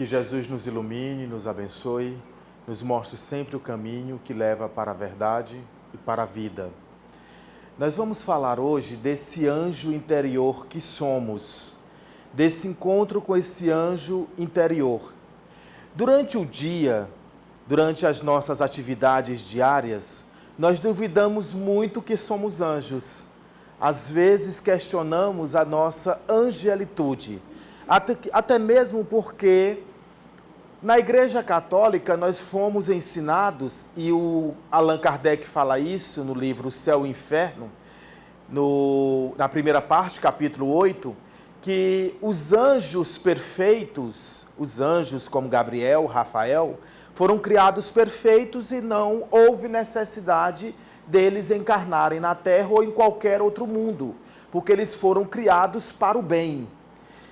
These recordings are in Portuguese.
Que Jesus nos ilumine, nos abençoe, nos mostre sempre o caminho que leva para a verdade e para a vida. Nós vamos falar hoje desse anjo interior que somos, desse encontro com esse anjo interior. Durante o dia, durante as nossas atividades diárias, nós duvidamos muito que somos anjos. Às vezes questionamos a nossa angelitude, até mesmo porque na Igreja Católica nós fomos ensinados, e o Allan Kardec fala isso no livro Céu e Inferno, na primeira parte, capítulo 8, que os anjos perfeitos, os anjos como Gabriel, Rafael, foram criados perfeitos e não houve necessidade deles encarnarem na Terra ou em qualquer outro mundo, porque eles foram criados para o bem.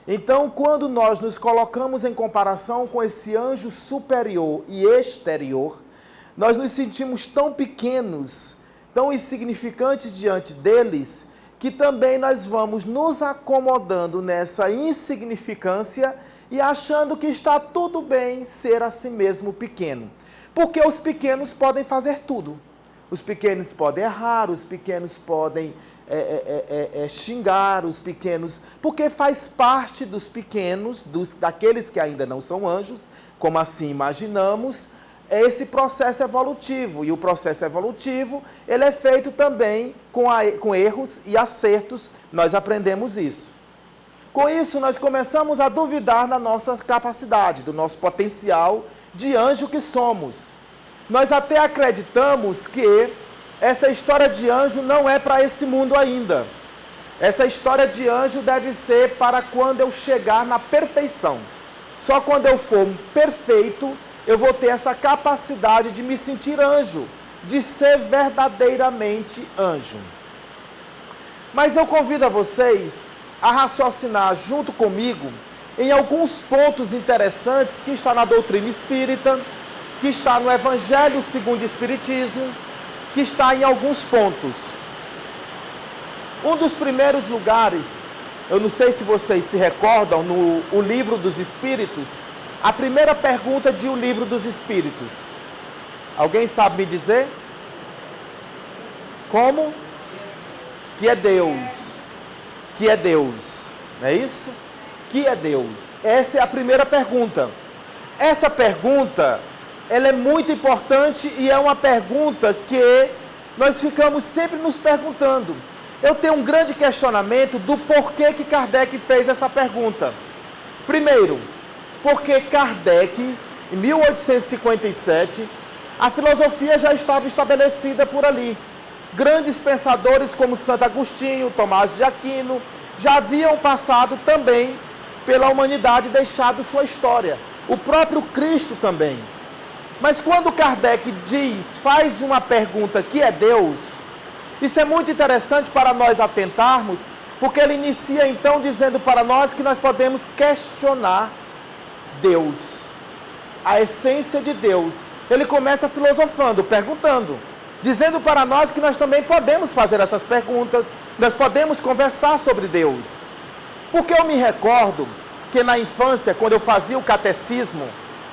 Então, quando nós nos colocamos em comparação com esse anjo superior e exterior, nós nos sentimos tão pequenos, tão insignificantes diante deles, que também nós vamos nos acomodando nessa insignificância e achando que está tudo bem ser assim mesmo pequeno. Porque os pequenos podem fazer tudo. Os pequenos podem errar, os pequenos podem xingar, os pequenos... Porque faz parte dos pequenos, daqueles que ainda não são anjos, como assim imaginamos, esse processo evolutivo. E o processo evolutivo, ele é feito também com erros e acertos, nós aprendemos isso. Com isso, nós começamos a duvidar da nossa capacidade, do nosso potencial de anjo que somos. Nós até acreditamos que essa história de anjo não é para esse mundo ainda. Essa história de anjo deve ser para quando eu chegar na perfeição. Só quando eu for perfeito, eu vou ter essa capacidade de me sentir anjo, de ser verdadeiramente anjo. Mas eu convido a vocês a raciocinar junto comigo em alguns pontos interessantes que está na doutrina espírita, que está no Evangelho segundo o Espiritismo, que está em alguns pontos. Um dos primeiros lugares, eu não sei se vocês se recordam, no Livro dos Espíritos, a primeira pergunta de O Livro dos Espíritos. Alguém sabe me dizer? Como? Que é Deus. Que é Deus. Não é isso? Que é Deus. Essa é a primeira pergunta. Essa pergunta, ela é muito importante e é uma pergunta que nós ficamos sempre nos perguntando. Eu tenho um grande questionamento do porquê que Kardec fez essa pergunta. Primeiro, porque Kardec, em 1857, a filosofia já estava estabelecida por ali. Grandes pensadores como Santo Agostinho, Tomás de Aquino, já haviam passado também pela humanidade e deixado sua história. O próprio Cristo também. Mas quando Kardec faz uma pergunta que é Deus, isso é muito interessante para nós atentarmos, porque ele inicia então dizendo para nós que nós podemos questionar Deus, a essência de Deus. Ele começa filosofando, perguntando, dizendo para nós que nós também podemos fazer essas perguntas, nós podemos conversar sobre Deus. Porque eu me recordo que na infância, quando eu fazia o catecismo,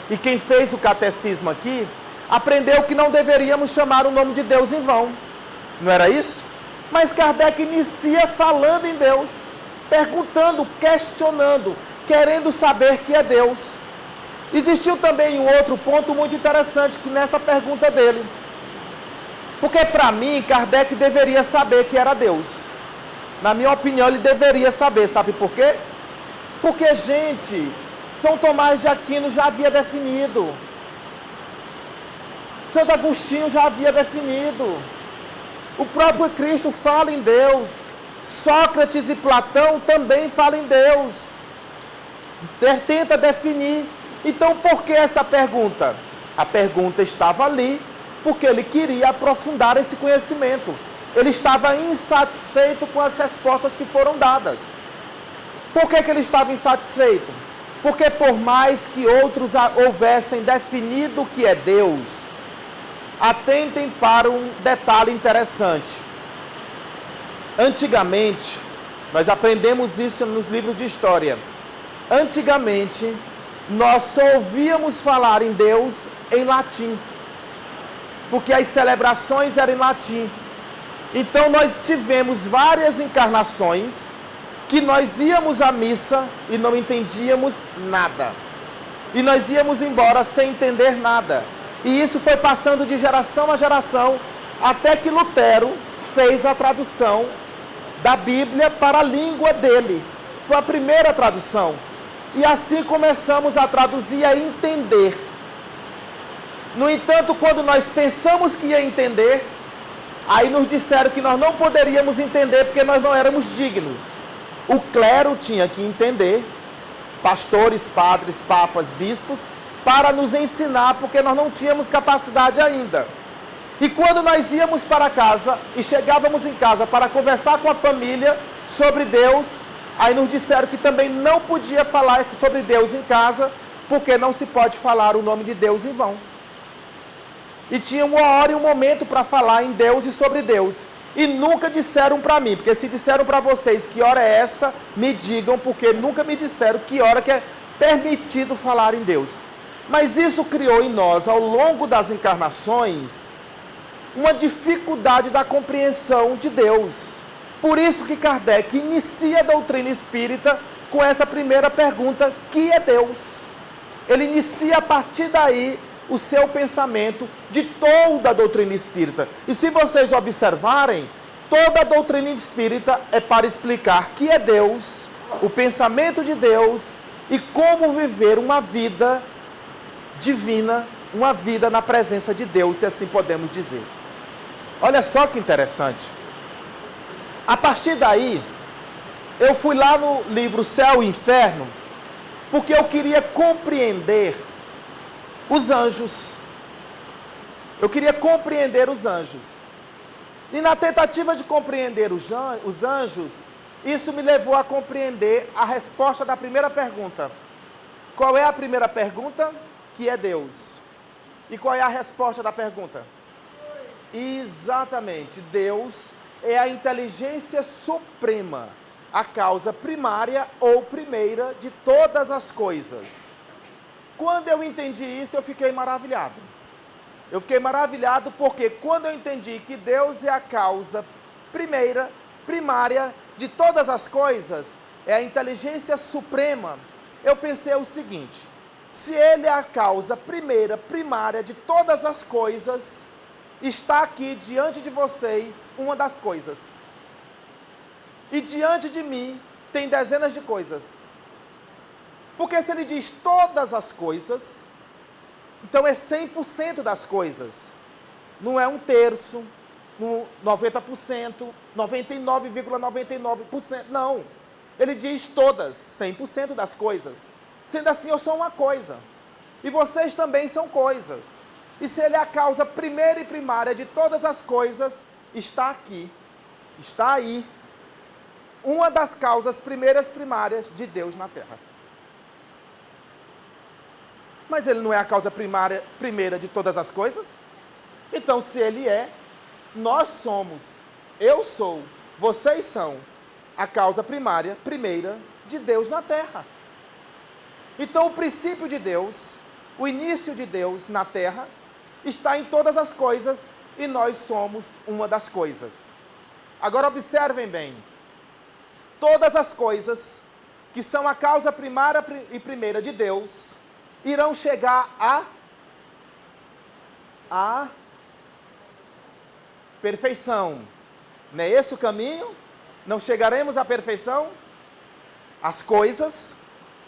e quem fez o catecismo aqui, aprendeu que não deveríamos chamar o nome de Deus em vão. Não era isso? Mas Kardec inicia falando em Deus, perguntando, questionando, querendo saber que é Deus. Existiu também um outro ponto muito interessante que nessa pergunta dele. Porque para mim, Kardec deveria saber que era Deus. Na minha opinião, ele deveria saber. Sabe por quê? Porque, gente, São Tomás de Aquino já havia definido. Santo Agostinho já havia definido. O próprio Cristo fala em Deus. Sócrates e Platão também falam em Deus. Tenta definir. Então, por que essa pergunta? A pergunta estava ali porque ele queria aprofundar esse conhecimento. Ele estava insatisfeito com as respostas que foram dadas. Por que ele estava insatisfeito? Porque por mais que outros houvessem definido o que é Deus, atentem para um detalhe interessante. Antigamente, nós aprendemos isso nos livros de história. Antigamente, nós só ouvíamos falar em Deus em latim, porque as celebrações eram em latim. Então nós tivemos várias encarnações que nós íamos à missa e não entendíamos nada. E nós íamos embora sem entender nada. E isso foi passando de geração a geração, até que Lutero fez a tradução da Bíblia para a língua dele. Foi a primeira tradução. E assim começamos a traduzir e a entender. No entanto, quando nós pensamos que ia entender, aí nos disseram que nós não poderíamos entender porque nós não éramos dignos. O clero tinha que entender, pastores, padres, papas, bispos, para nos ensinar, porque nós não tínhamos capacidade ainda. E quando nós íamos para casa e chegávamos em casa para conversar com a família sobre Deus, aí nos disseram que também não podia falar sobre Deus em casa, porque não se pode falar o nome de Deus em vão. E tinha uma hora e um momento para falar em Deus e sobre Deus. E nunca disseram para mim, porque se disseram para vocês que hora é essa, me digam, porque nunca me disseram que hora que é permitido falar em Deus. Mas isso criou em nós, ao longo das encarnações, uma dificuldade da compreensão de Deus. Por isso que Kardec inicia a doutrina espírita com essa primeira pergunta, que é Deus? Ele inicia a partir daí o seu pensamento de toda a doutrina espírita. E se vocês observarem, toda a doutrina espírita é para explicar que é Deus, o pensamento de Deus e como viver uma vida divina, uma vida na presença de Deus, se assim podemos dizer. Olha só que interessante. A partir daí, eu fui lá no livro Céu e Inferno, porque eu queria compreender os anjos. Eu queria compreender os anjos. E na tentativa de compreender os anjos, isso me levou a compreender a resposta da primeira pergunta. Qual é a primeira pergunta? Que é Deus. E qual é a resposta da pergunta? Exatamente, Deus é a inteligência suprema, a causa primária ou primeira de todas as coisas. Quando eu entendi isso, eu fiquei maravilhado. Eu fiquei maravilhado porque quando eu entendi que Deus é a causa primeira, primária de todas as coisas, é a inteligência suprema, eu pensei o seguinte: se Ele é a causa primeira, primária de todas as coisas, está aqui diante de vocês uma das coisas. E diante de mim tem dezenas de coisas. Porque se ele diz todas as coisas, então é 100% das coisas. Não é um terço, 90%, 99,99%. Não. Ele diz todas, 100% das coisas. Sendo assim, eu sou uma coisa. E vocês também são coisas. E se ele é a causa primeira e primária de todas as coisas, está aqui. Está aí. Uma das causas primeiras primárias de Deus na Terra. Mas ele não é a causa primeira de todas as coisas? Então, se ele é, nós somos, eu sou, vocês são a causa primeira de Deus na Terra. Então, o princípio de Deus, o início de Deus na Terra, está em todas as coisas e nós somos uma das coisas. Agora, observem bem. Todas as coisas que são a causa primária e primeira de Deus irão chegar à perfeição. Não é esse o caminho? Não chegaremos à perfeição? As coisas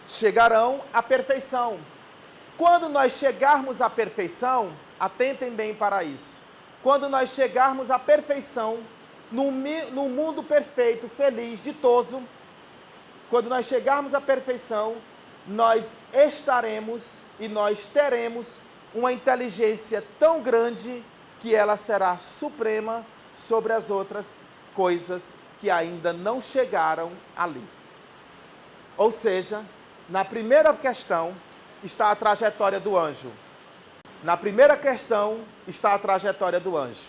chegarão à perfeição. Quando nós chegarmos à perfeição, atentem bem para isso. Quando nós chegarmos à perfeição, no mundo perfeito, feliz, ditoso, quando nós chegarmos à perfeição, nós estaremos e nós teremos uma inteligência tão grande que ela será suprema sobre as outras coisas que ainda não chegaram ali. Ou seja, na primeira questão está a trajetória do anjo. Na primeira questão está a trajetória do anjo.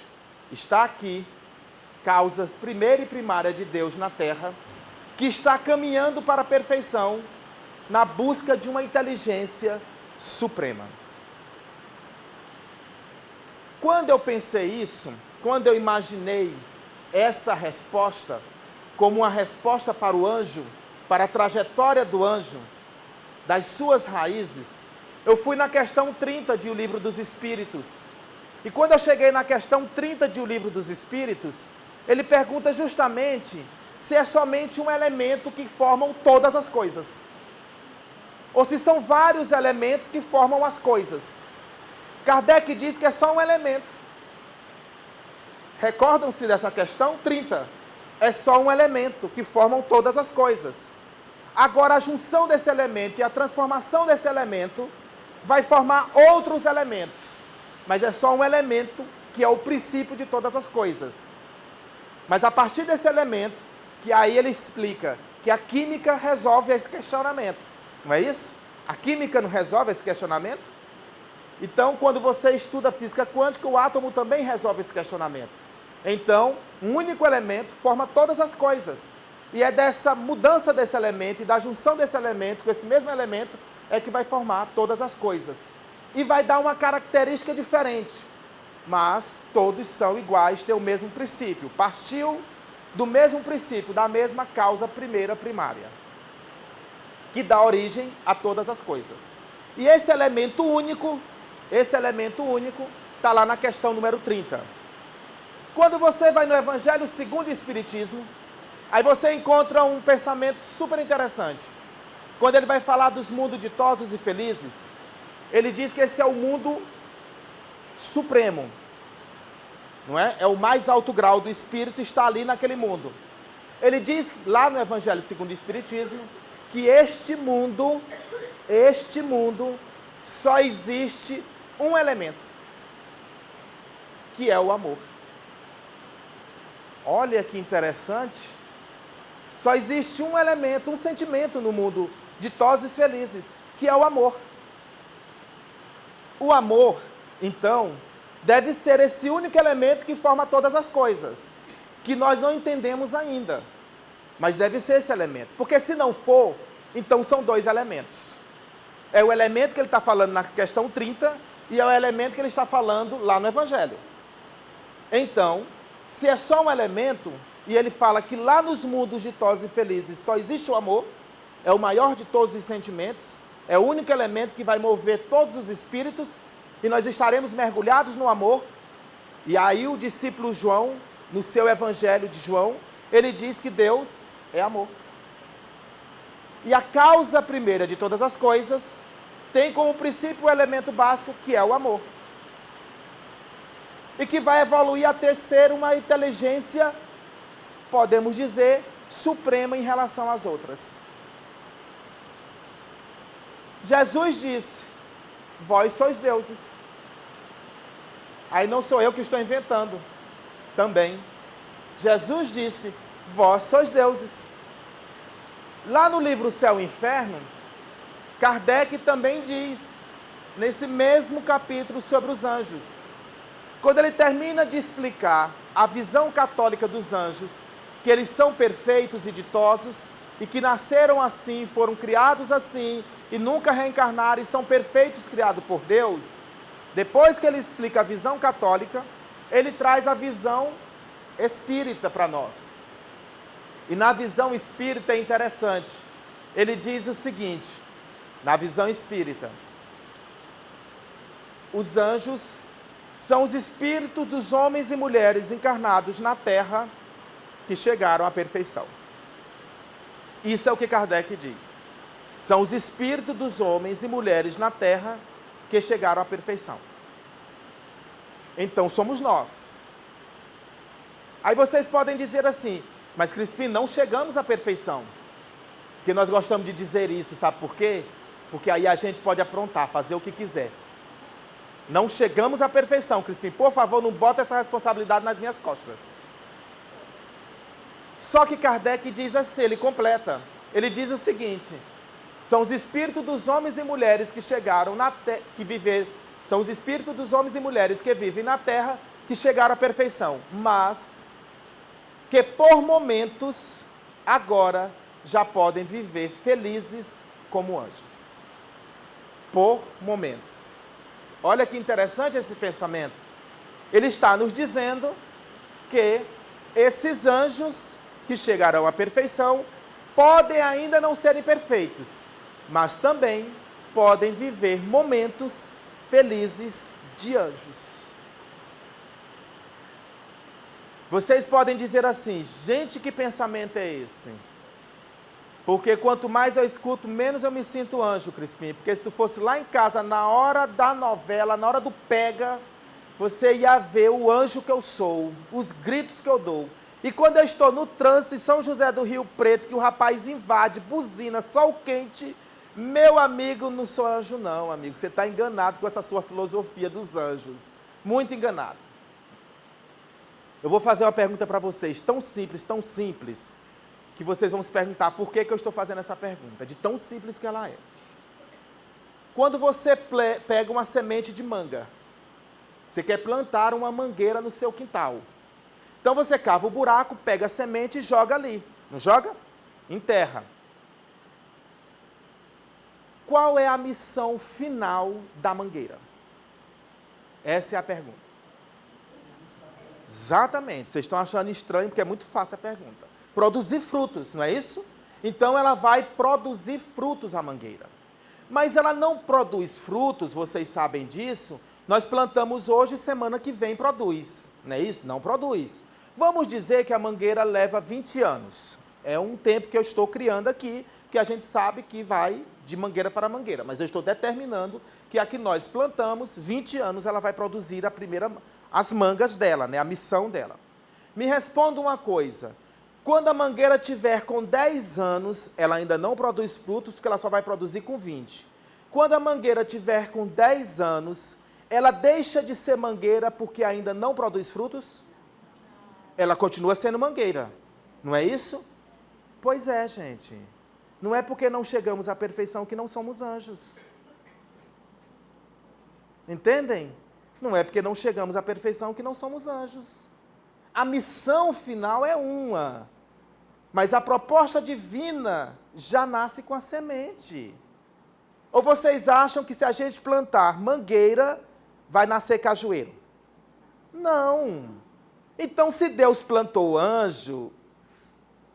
Está aqui, causa primeira e primária de Deus na Terra, que está caminhando para a perfeição, na busca de uma inteligência suprema. Quando eu pensei isso, quando eu imaginei essa resposta como uma resposta para o anjo, para a trajetória do anjo, das suas raízes, eu fui na questão 30 de O Livro dos Espíritos. E quando eu cheguei na questão 30 de O Livro dos Espíritos, ele pergunta justamente se é somente um elemento que formam todas as coisas, ou se são vários elementos que formam as coisas. Kardec diz que é só um elemento. Recordam-se dessa questão 30? É só um elemento que formam todas as coisas. Agora, a junção desse elemento e a transformação desse elemento vai formar outros elementos. Mas é só um elemento que é o princípio de todas as coisas. Mas a partir desse elemento, que aí ele explica que a química resolve esse questionamento. Não é isso? A química não resolve esse questionamento? Então, quando você estuda física quântica, o átomo também resolve esse questionamento. Então, um único elemento forma todas as coisas. E é dessa mudança desse elemento e da junção desse elemento com esse mesmo elemento é que vai formar todas as coisas. E vai dar uma característica diferente. Mas todos são iguais, têm o mesmo princípio. Partiu do mesmo princípio, da mesma causa primeira primária, que dá origem a todas as coisas. E esse elemento único está lá na questão número 30. Quando você vai no Evangelho segundo o Espiritismo, aí você encontra um pensamento super interessante. Quando ele vai falar dos mundos ditosos e felizes, ele diz que esse é o mundo supremo, não é? É o mais alto grau do espírito, está ali naquele mundo. Ele diz lá no Evangelho segundo o Espiritismo que este mundo só existe um elemento, que é o amor. Olha que interessante. Só existe um elemento, um sentimento no mundo ditosos e felizes, que é o amor. O amor, então, deve ser esse único elemento que forma todas as coisas, que nós não entendemos ainda. Mas deve ser esse elemento. Porque se não for, então são dois elementos. É o elemento que ele está falando na questão 30 e é o elemento que ele está falando lá no Evangelho. Então, se é só um elemento, e ele fala que lá nos mundos ditosos e felizes só existe o amor, é o maior de todos os sentimentos, é o único elemento que vai mover todos os espíritos, e nós estaremos mergulhados no amor. E aí o discípulo João, no seu Evangelho de João, ele diz que Deus é amor. E a causa primeira de todas as coisas tem como princípio o elemento básico, que é o amor. E que vai evoluir até ser uma inteligência, podemos dizer, suprema em relação às outras. Jesus disse: vós sois deuses. Aí não sou eu que estou inventando, também. Jesus disse: vós sois deuses. Lá no livro Céu e Inferno, Kardec também diz, nesse mesmo capítulo sobre os anjos, quando ele termina de explicar a visão católica dos anjos, que eles são perfeitos e ditosos, e que nasceram assim, foram criados assim, e nunca reencarnaram, e são perfeitos criados por Deus, depois que ele explica a visão católica, ele traz a visão espírita para nós. E na visão espírita é interessante, ele diz o seguinte, na visão espírita, os anjos são os espíritos dos homens e mulheres encarnados na Terra que chegaram à perfeição. Isso é o que Kardec diz. São os espíritos dos homens e mulheres na Terra que chegaram à perfeição. Então somos nós. Aí vocês podem dizer assim, mas Crispim, não chegamos à perfeição. Porque nós gostamos de dizer isso, sabe por quê? Porque aí a gente pode aprontar, fazer o que quiser. Não chegamos à perfeição, Crispim. Por favor, não bota essa responsabilidade nas minhas costas. Só que Kardec diz assim, ele completa. Ele diz o seguinte, são os espíritos dos homens e mulheres que chegaram na Terra, são os espíritos dos homens e mulheres que vivem na Terra que chegaram à perfeição, mas que por momentos agora já podem viver felizes como anjos. Por momentos. Olha que interessante esse pensamento. Ele está nos dizendo que esses anjos que chegarão à perfeição podem ainda não serem perfeitos, mas também podem viver momentos felizes de anjos. Vocês podem dizer assim, gente, que pensamento é esse? Porque quanto mais eu escuto, menos eu me sinto anjo, Crispim. Porque se tu fosse lá em casa, na hora da novela, na hora do pega, você ia ver o anjo que eu sou, os gritos que eu dou. E quando eu estou no trânsito em São José do Rio Preto, que o rapaz invade, buzina, sol quente, meu amigo, não sou anjo não, amigo. Você está enganado com essa sua filosofia dos anjos. Muito enganado. Eu vou fazer uma pergunta para vocês, tão simples, que vocês vão se perguntar por que eu estou fazendo essa pergunta, de tão simples que ela é. Quando você pega uma semente de manga, você quer plantar uma mangueira no seu quintal. Então você cava o buraco, pega a semente e joga ali. Não joga? Enterra. Qual é a missão final da mangueira? Essa é a pergunta. Exatamente. Vocês estão achando estranho porque é muito fácil a pergunta. Produzir frutos, não é isso? Então ela vai produzir frutos, a mangueira. Mas ela não produz frutos, vocês sabem disso. Nós plantamos hoje, semana que vem produz. Não é isso? Não produz. Vamos dizer que a mangueira leva 20 anos. É um tempo que eu estou criando aqui, que a gente sabe que vai de mangueira para mangueira. Mas eu estou determinando que a que nós plantamos, 20 anos, ela vai produzir as mangas dela, né? A missão dela. Me responda uma coisa. Quando a mangueira tiver com 10 anos, ela ainda não produz frutos, porque ela só vai produzir com 20. Quando a mangueira tiver com 10 anos, ela deixa de ser mangueira porque ainda não produz frutos? Ela continua sendo mangueira, não é isso? Pois é, gente. Não é porque não chegamos à perfeição que não somos anjos. Entendem? Não é porque não chegamos à perfeição que não somos anjos. A missão final é uma, mas a proposta divina já nasce com a semente. Ou vocês acham que se a gente plantar mangueira, vai nascer cajueiro? Não. Então, se Deus plantou anjo,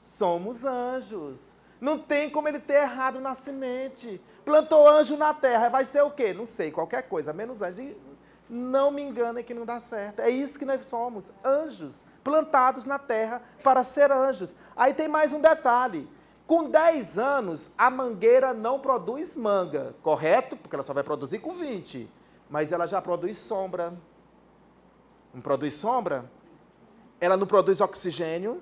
somos anjos. Não tem como ele ter errado na semente. Plantou anjo na terra, vai ser o quê? Não sei, qualquer coisa, menos anjo. Não me enganem que não dá certo. É isso que nós somos, anjos, plantados na terra para ser anjos. Aí tem mais um detalhe. Com 10 anos, a mangueira não produz manga, correto? Porque ela só vai produzir com 20. Mas ela já produz sombra. Não produz sombra? Ela não produz oxigênio.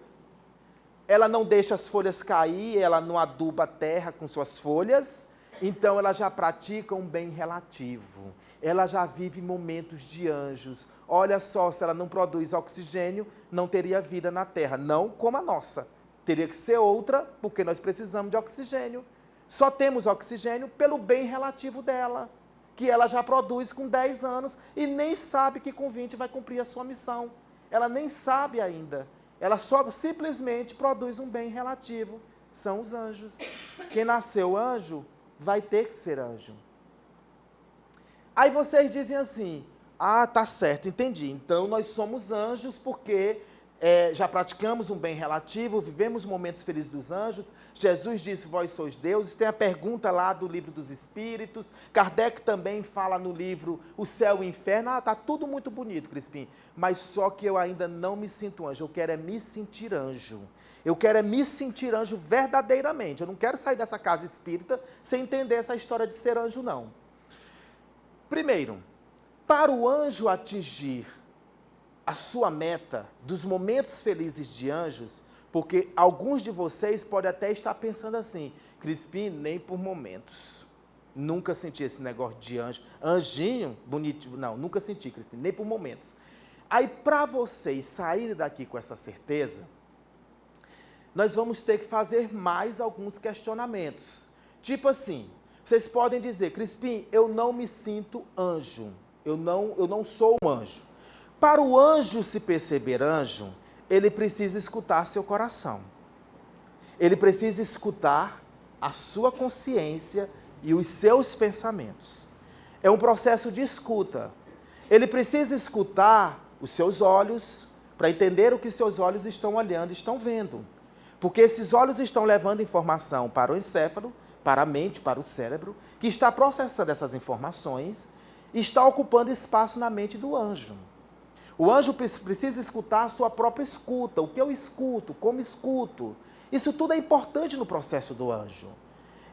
Ela não deixa as folhas cair, ela não aduba a terra com suas folhas. Então ela já pratica um bem relativo. Ela já vive momentos de anjos. Olha só, se ela não produz oxigênio, não teria vida na terra. Não como a nossa. Teria que ser outra, porque nós precisamos de oxigênio. Só temos oxigênio pelo bem relativo dela, que ela já produz com 10 anos e nem sabe que com 20 vai cumprir a sua missão. Ela nem sabe ainda. Ela só simplesmente produz um bem relativo. São os anjos. Quem nasceu anjo, vai ter que ser anjo. Aí vocês dizem assim, tá certo, entendi. Então nós somos anjos porque já praticamos um bem relativo, vivemos momentos felizes dos anjos. Jesus disse, vós sois deuses. Tem a pergunta lá do livro dos Espíritos. Kardec também fala no livro O Céu e o Inferno. Tá tudo muito bonito, Crispim. Mas só que eu ainda não me sinto anjo. Eu quero é me sentir anjo. Eu quero é me sentir anjo verdadeiramente. Eu não quero sair dessa casa espírita sem entender essa história de ser anjo, não. Primeiro, para o anjo atingir a sua meta dos momentos felizes de anjos, porque alguns de vocês podem até estar pensando assim, Crispim, nem por momentos. Nunca senti esse negócio de anjo. Anjinho, bonito, não, nunca senti, Crispim, nem por momentos. Aí, para vocês saírem daqui com essa certeza, nós vamos ter que fazer mais alguns questionamentos. Tipo assim, vocês podem dizer, Crispim, eu não me sinto anjo. Eu não sou um anjo. Para o anjo se perceber anjo, ele precisa escutar seu coração. Ele precisa escutar a sua consciência e os seus pensamentos. É um processo de escuta. Ele precisa escutar os seus olhos para entender o que seus olhos estão olhando, estão vendo. Porque esses olhos estão levando informação para o encéfalo, para a mente, para o cérebro, que está processando essas informações e está ocupando espaço na mente do anjo. O anjo precisa escutar a sua própria escuta. O que eu escuto, como escuto. Isso tudo é importante no processo do anjo.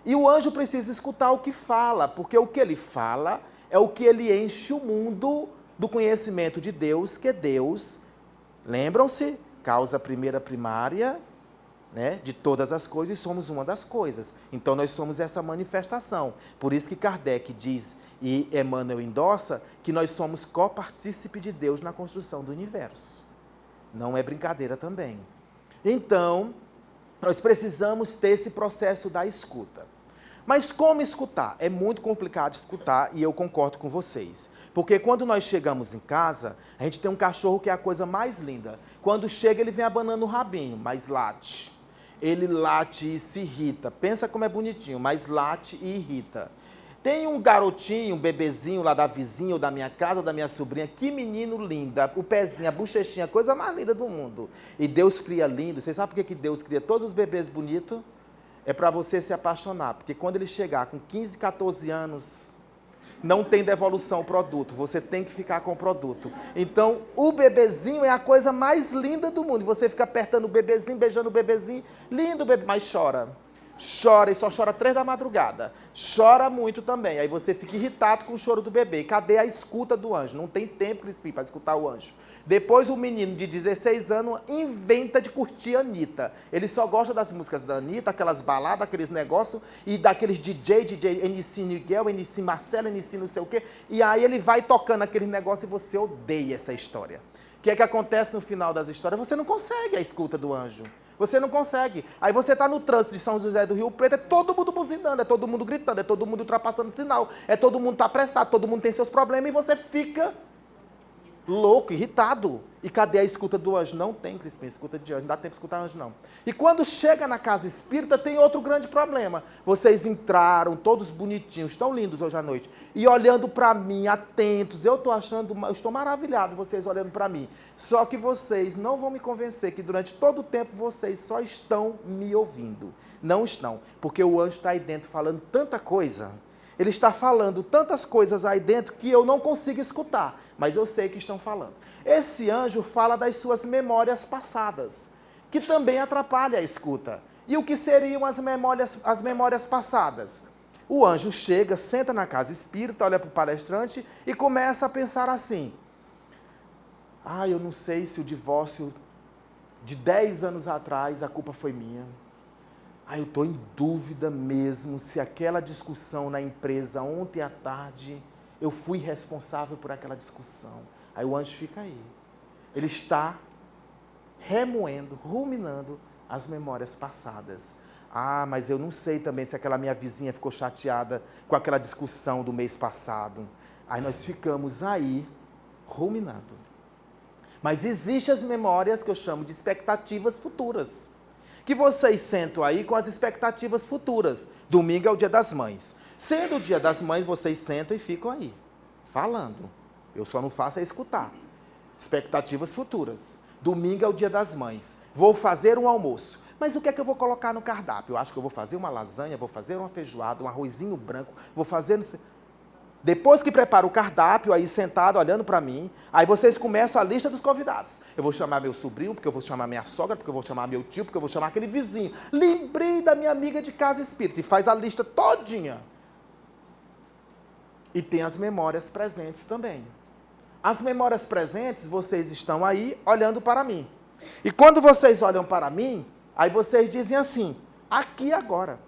E o anjo precisa escutar o que fala, porque o que ele fala é o que ele enche o mundo do conhecimento de Deus, que Deus, lembram-se, causa primeira primária, né, de todas as coisas, e somos uma das coisas. Então nós somos essa manifestação. Por isso que Kardec diz, e Emmanuel endossa, que nós somos copartícipe de Deus na construção do universo. Não é brincadeira também. Então, nós precisamos ter esse processo da escuta. Mas como escutar? É muito complicado escutar, e eu concordo com vocês. Porque quando nós chegamos em casa, a gente tem um cachorro que é a coisa mais linda. Quando chega, ele vem abanando o rabinho, mas late. Ele late e se irrita. Pensa como é bonitinho, mas late e irrita. Tem um garotinho, um bebezinho lá da vizinha, ou da minha casa, ou da minha sobrinha, que menino lindo, o pezinho, a bochechinha, a coisa mais linda do mundo. E Deus cria lindo. Você sabe por que Deus cria todos os bebês bonitos? É para você se apaixonar, porque quando ele chegar com 15, 14 anos, não tem devolução o produto, você tem que ficar com o produto. Então, o bebezinho é a coisa mais linda do mundo. Você fica apertando o bebezinho, beijando o bebezinho, lindo o bebê, mas chora. Chora e só chora 3 da madrugada. Chora muito também. Aí você fica irritado com o choro do bebê. Cadê a escuta do anjo? Não tem tempo, Crispim, para escutar o anjo. Depois o menino de 16 anos inventa de curtir a Anitta. Ele só gosta das músicas da Anitta, aquelas baladas, aqueles negócios, e daqueles DJ NC Miguel, NC Marcelo, NC não sei o quê. E aí ele vai tocando aquele negócio e você odeia essa história. O que é que acontece no final das histórias? Você não consegue a escuta do anjo. Você não consegue. Aí você está no trânsito de São José do Rio Preto, é todo mundo buzinando, é todo mundo gritando, é todo mundo ultrapassando o sinal, é todo mundo tá apressado, todo mundo tem seus problemas e você fica louco, irritado. E cadê a escuta do anjo? Não tem, Crispim, escuta de anjo, não dá tempo de escutar anjo, não. E quando chega na casa espírita, tem outro grande problema. Vocês entraram, todos bonitinhos, tão lindos hoje à noite, e olhando para mim, atentos, eu estou maravilhado, vocês olhando para mim. Só que vocês não vão me convencer que durante todo o tempo vocês só estão me ouvindo. Não estão, porque o anjo está aí dentro falando tanta coisa. Ele está falando tantas coisas aí dentro que eu não consigo escutar, mas eu sei que estão falando. Esse anjo fala das suas memórias passadas, que também atrapalha a escuta. E o que seriam as memórias passadas? O anjo chega, senta na casa espírita, olha para o palestrante e começa a pensar assim: eu não sei se o divórcio de 10 anos atrás a culpa foi minha. Eu estou em dúvida mesmo se aquela discussão na empresa ontem à tarde, eu fui responsável por aquela discussão. Aí o anjo fica aí. Ele está remoendo, ruminando as memórias passadas. Mas eu não sei também se aquela minha vizinha ficou chateada com aquela discussão do mês passado. Aí nós ficamos aí, ruminando. Mas existem as memórias que eu chamo de expectativas futuras. Que vocês sentam aí com as expectativas futuras. Domingo é o Dia das Mães. Sendo o Dia das Mães, vocês sentam e ficam aí, falando. Eu só não faço é escutar. Expectativas futuras. Domingo é o Dia das Mães. Vou fazer um almoço. Mas o que é que eu vou colocar no cardápio? Eu acho que eu vou fazer uma lasanha, vou fazer uma feijoada, um arrozinho branco, vou fazer... Depois que prepara o cardápio, aí sentado, olhando para mim, aí vocês começam a lista dos convidados. Eu vou chamar meu sobrinho, porque eu vou chamar minha sogra, porque eu vou chamar meu tio, porque eu vou chamar aquele vizinho. Lembrei da minha amiga de casa espírita. E faz a lista todinha. E tem as memórias presentes também. As memórias presentes, vocês estão aí olhando para mim. E quando vocês olham para mim, aí vocês dizem assim: aqui agora.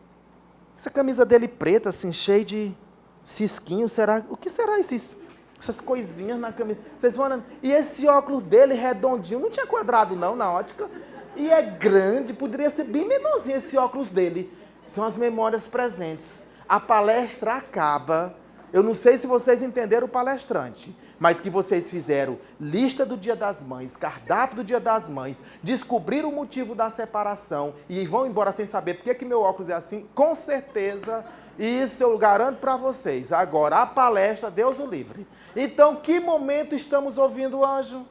Essa camisa dele preta, assim, cheia de cisquinho, o que será essas coisinhas na camisa? Vocês vão olhando. E esse óculos dele redondinho, não tinha quadrado não na ótica. E é grande, poderia ser bem menorzinho esse óculos dele. São as memórias presentes. A palestra acaba Eu não sei se vocês entenderam o palestrante, mas que vocês fizeram lista do Dia das Mães, cardápio do Dia das Mães, descobriram o motivo da separação e vão embora sem saber por que meu óculos é assim, com certeza, isso eu garanto para vocês. Agora, a palestra, Deus o livre. Então, que momento estamos ouvindo o anjo?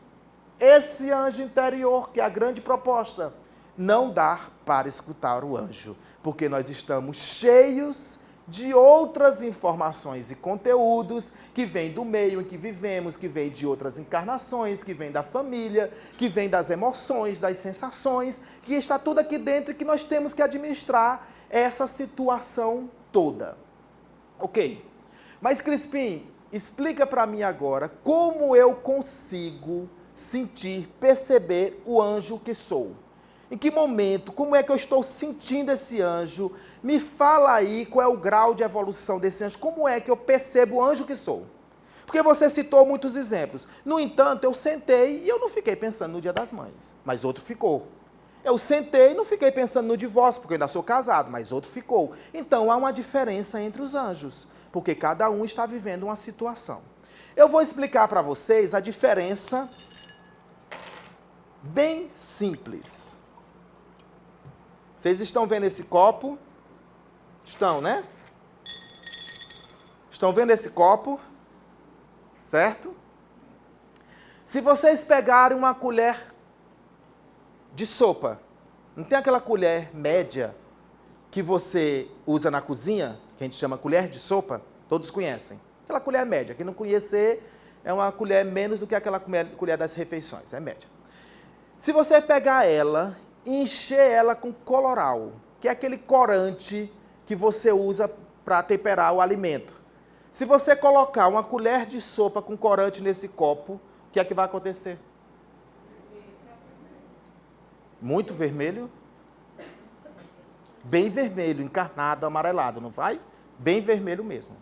Esse anjo interior, que é a grande proposta. Não dá para escutar o anjo, porque nós estamos cheios de outras informações e conteúdos que vêm do meio em que vivemos, que vêm de outras encarnações, que vêm da família, que vêm das emoções, das sensações, que está tudo aqui dentro e que nós temos que administrar essa situação toda. Ok. Mas, Crispim, explica para mim agora como eu consigo sentir, perceber o anjo que sou. Em que momento? Como é que eu estou sentindo esse anjo? Me fala aí qual é o grau de evolução desse anjo. Como é que eu percebo o anjo que sou? Porque você citou muitos exemplos. No entanto, eu sentei e eu não fiquei pensando no Dia das Mães, mas outro ficou. Eu sentei e não fiquei pensando no divórcio, porque eu ainda sou casado, mas outro ficou. Então, há uma diferença entre os anjos, porque cada um está vivendo uma situação. Eu vou explicar para vocês a diferença bem simples. Vocês estão vendo esse copo? Estão, né? Estão vendo esse copo? Certo? Se vocês pegarem uma colher de sopa, não tem aquela colher média que você usa na cozinha, que a gente chama colher de sopa? Todos conhecem. Aquela colher média. Quem não conhecer, é uma colher menos do que aquela colher das refeições. É média. Se você pegar ela e encher ela com coloral, que é aquele corante que você usa para temperar o alimento. Se você colocar uma colher de sopa com corante nesse copo, o que é que vai acontecer? Muito vermelho? Bem vermelho, encarnado, amarelado, não vai? Bem vermelho mesmo.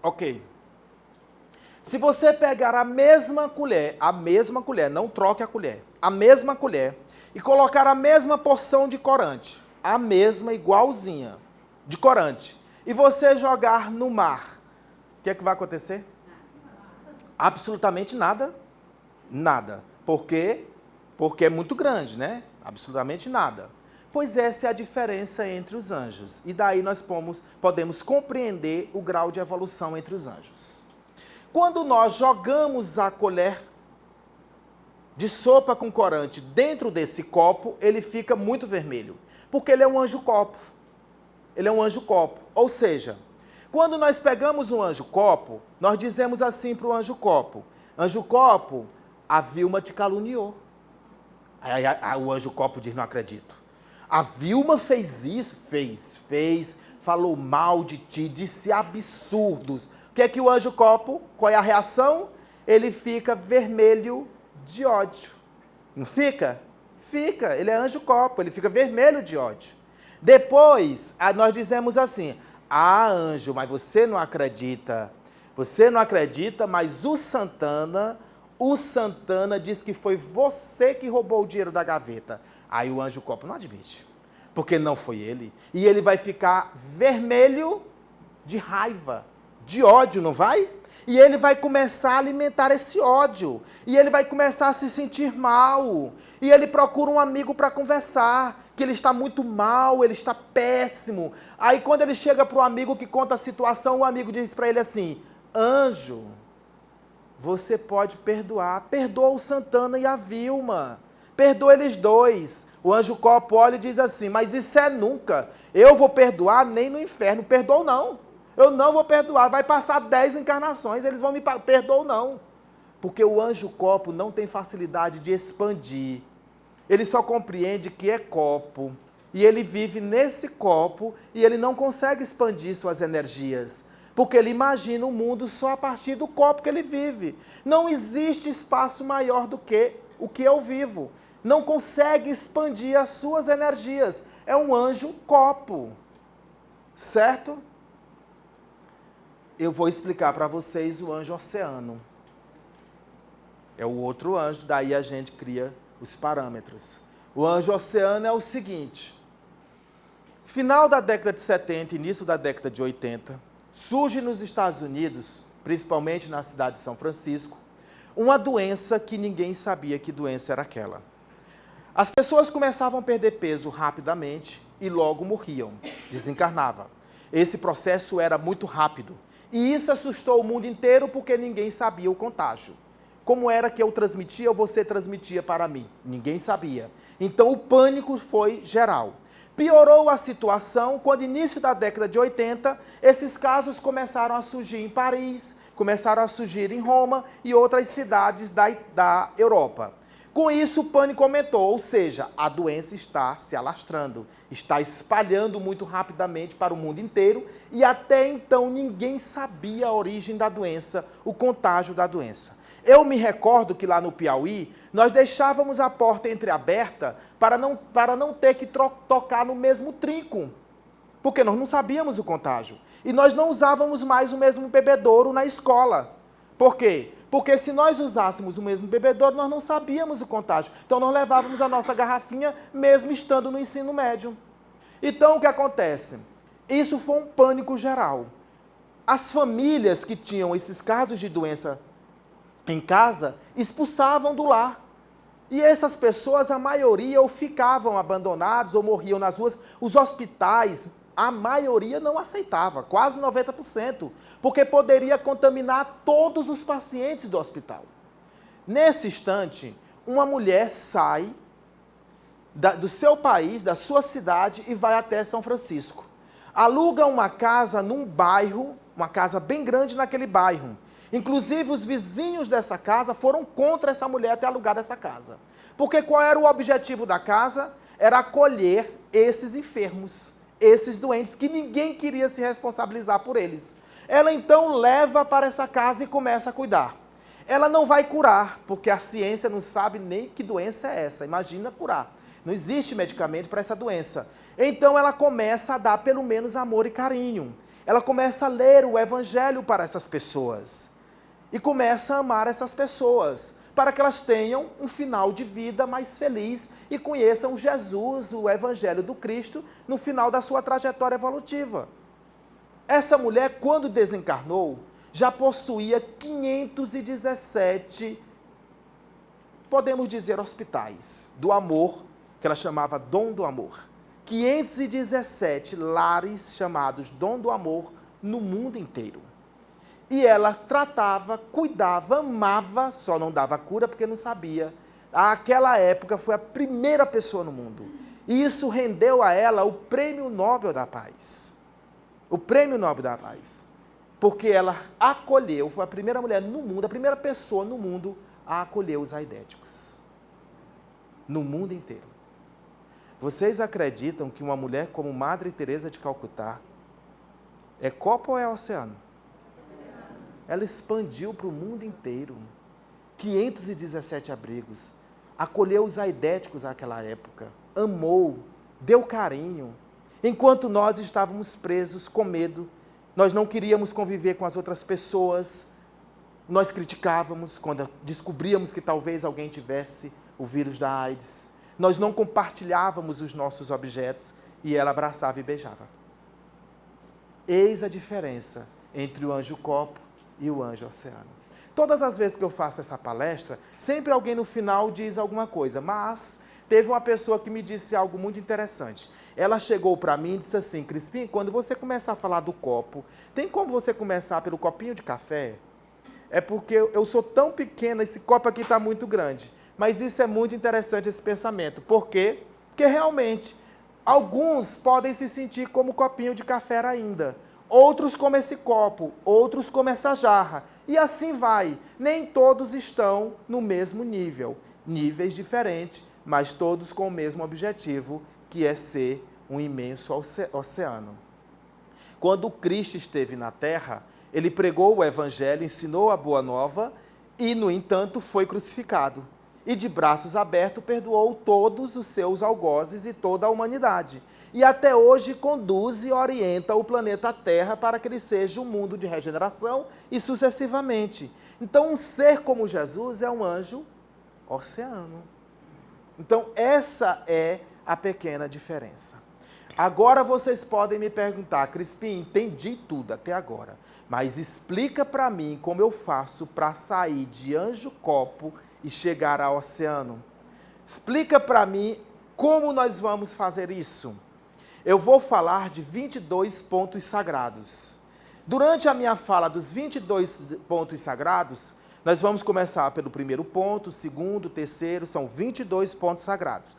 Ok. Se você pegar a mesma colher, não troque a mesma colher, e colocar a mesma porção de corante, a mesma, igualzinha, de corante, e você jogar no mar, o que é que vai acontecer? Absolutamente nada. Nada. Por quê? Porque é muito grande, né? Absolutamente nada. Pois essa é a diferença entre os anjos. E daí nós podemos compreender o grau de evolução entre os anjos. Quando nós jogamos a colher de sopa com corante dentro desse copo, ele fica muito vermelho, porque ele é um anjo-copo. Ele é um anjo-copo. Ou seja, quando nós pegamos um anjo-copo, nós dizemos assim para o anjo-copo: anjo-copo, a Vilma te caluniou. Aí o anjo-copo diz: não acredito. A Vilma fez isso? Fez. Falou mal de ti, disse absurdos. O que é que o anjo-copo, qual é a reação? Ele fica vermelho de ódio. Não fica? Fica. Ele é anjo-copo, ele fica vermelho de ódio. Depois, nós dizemos assim: ah, anjo, mas você não acredita. Você não acredita, mas o Santana diz que foi você que roubou o dinheiro da gaveta. Aí o anjo-copo não admite, porque não foi ele. E ele vai ficar vermelho de raiva, de ódio, não vai? E ele vai começar a alimentar esse ódio. E ele vai começar a se sentir mal. E ele procura um amigo para conversar, que ele está muito mal, ele está péssimo. Aí quando ele chega para o amigo que conta a situação, o amigo diz para ele assim: anjo, você pode perdoar. Perdoa o Santana e a Vilma. Perdoa eles dois. O anjo-copo olha e diz assim: mas isso é nunca. Eu vou perdoar nem no inferno. Perdoa não. Eu não vou perdoar. Vai passar 10 encarnações, eles vão me perdoar não. Porque o anjo-copo não tem facilidade de expandir. Ele só compreende que é copo. E ele vive nesse copo e ele não consegue expandir suas energias. Porque ele imagina o mundo só a partir do copo que ele vive. Não existe espaço maior do que o que eu vivo. Não consegue expandir as suas energias. É um anjo-copo. Certo? Eu vou explicar para vocês o anjo-oceano. É o outro anjo, daí a gente cria os parâmetros. O anjo-oceano é o seguinte: final da década de 70, início da década de 80, surge nos Estados Unidos, principalmente na cidade de São Francisco, uma doença que ninguém sabia que doença era aquela. As pessoas começavam a perder peso rapidamente e logo morriam, desencarnavam. Esse processo era muito rápido. E isso assustou o mundo inteiro porque ninguém sabia o contágio. Como era que eu transmitia ou você transmitia para mim? Ninguém sabia. Então o pânico foi geral. Piorou a situação quando, no início da década de 80, esses casos começaram a surgir em Paris, começaram a surgir em Roma e outras cidades da Europa. Com isso, o pânico aumentou, ou seja, a doença está se alastrando, está espalhando muito rapidamente para o mundo inteiro e até então ninguém sabia a origem da doença, o contágio da doença. Eu me recordo que lá no Piauí, nós deixávamos a porta entreaberta para não ter que tocar no mesmo trinco, porque nós não sabíamos o contágio. E nós não usávamos mais o mesmo bebedouro na escola. Por quê? Porque se nós usássemos o mesmo bebedouro, nós não sabíamos o contágio. Então nós levávamos a nossa garrafinha mesmo estando no ensino médio. Então o que acontece? Isso foi um pânico geral. As famílias que tinham esses casos de doença em casa, expulsavam do lar. E essas pessoas, a maioria, ou ficavam abandonados ou morriam nas ruas. Os hospitais, a maioria não aceitava, quase 90%, porque poderia contaminar todos os pacientes do hospital. Nesse instante, uma mulher sai do seu país, da sua cidade, e vai até São Francisco. Aluga uma casa num bairro, uma casa bem grande naquele bairro. Inclusive, os vizinhos dessa casa foram contra essa mulher ter alugado essa casa. Porque qual era o objetivo da casa? Era acolher esses enfermos, esses doentes, que ninguém queria se responsabilizar por eles. Ela então leva para essa casa e começa a cuidar. Ela não vai curar, porque a ciência não sabe nem que doença é essa. Imagina curar. Não existe medicamento para essa doença. Então ela começa a dar pelo menos amor e carinho. Ela começa a ler o evangelho para essas pessoas. E começa a amar essas pessoas, para que elas tenham um final de vida mais feliz e conheçam Jesus, o Evangelho do Cristo, no final da sua trajetória evolutiva. Essa mulher, quando desencarnou, já possuía 517, podemos dizer, hospitais do amor, que ela chamava Dom do Amor. 517 lares chamados Dom do Amor no mundo inteiro. E ela tratava, cuidava, amava, só não dava cura porque não sabia. Naquela época foi a primeira pessoa no mundo. E isso rendeu a ela o Prêmio Nobel da Paz. O Prêmio Nobel da Paz. Porque ela acolheu, foi a primeira mulher no mundo, a primeira pessoa no mundo a acolher os aidéticos. No mundo inteiro. Vocês acreditam que uma mulher como Madre Teresa de Calcutá é copo ou é oceano? Ela expandiu para o mundo inteiro, 517 abrigos, acolheu os aidéticos naquela época, amou, deu carinho, enquanto nós estávamos presos com medo, nós não queríamos conviver com as outras pessoas, nós criticávamos quando descobríamos que talvez alguém tivesse o vírus da AIDS, nós não compartilhávamos os nossos objetos e ela abraçava e beijava. Eis a diferença entre o anjo copo e o anjo oceano. Todas as vezes que eu faço essa palestra, sempre alguém no final diz alguma coisa, mas teve uma pessoa que me disse algo muito interessante. Ela chegou para mim e disse assim: Crispim, quando você começar a falar do copo, tem como você começar pelo copinho de café? É porque eu sou tão pequena, esse copo aqui está muito grande. Mas isso é muito interessante, esse pensamento. Por quê? Porque realmente, alguns podem se sentir como copinho de café ainda. Outros como esse copo, outros como essa jarra. E assim vai. Nem todos estão no mesmo nível. Níveis diferentes, mas todos com o mesmo objetivo, que é ser um imenso oceano. Quando Cristo esteve na Terra, ele pregou o Evangelho, ensinou a Boa Nova e, no entanto, foi crucificado. E de braços abertos perdoou todos os seus algozes e toda a humanidade. E até hoje conduz e orienta o planeta Terra para que ele seja um mundo de regeneração e sucessivamente. Então, um ser como Jesus é um anjo oceano. Então, essa é a pequena diferença. Agora vocês podem me perguntar, Crispim, entendi tudo até agora, mas explica para mim como eu faço para sair de anjo copo e chegar ao oceano. Explica para mim como nós vamos fazer isso. Eu vou falar de 22 pontos sagrados. Durante a minha fala dos 22 pontos sagrados, nós vamos começar pelo primeiro ponto, segundo, terceiro, são 22 pontos sagrados.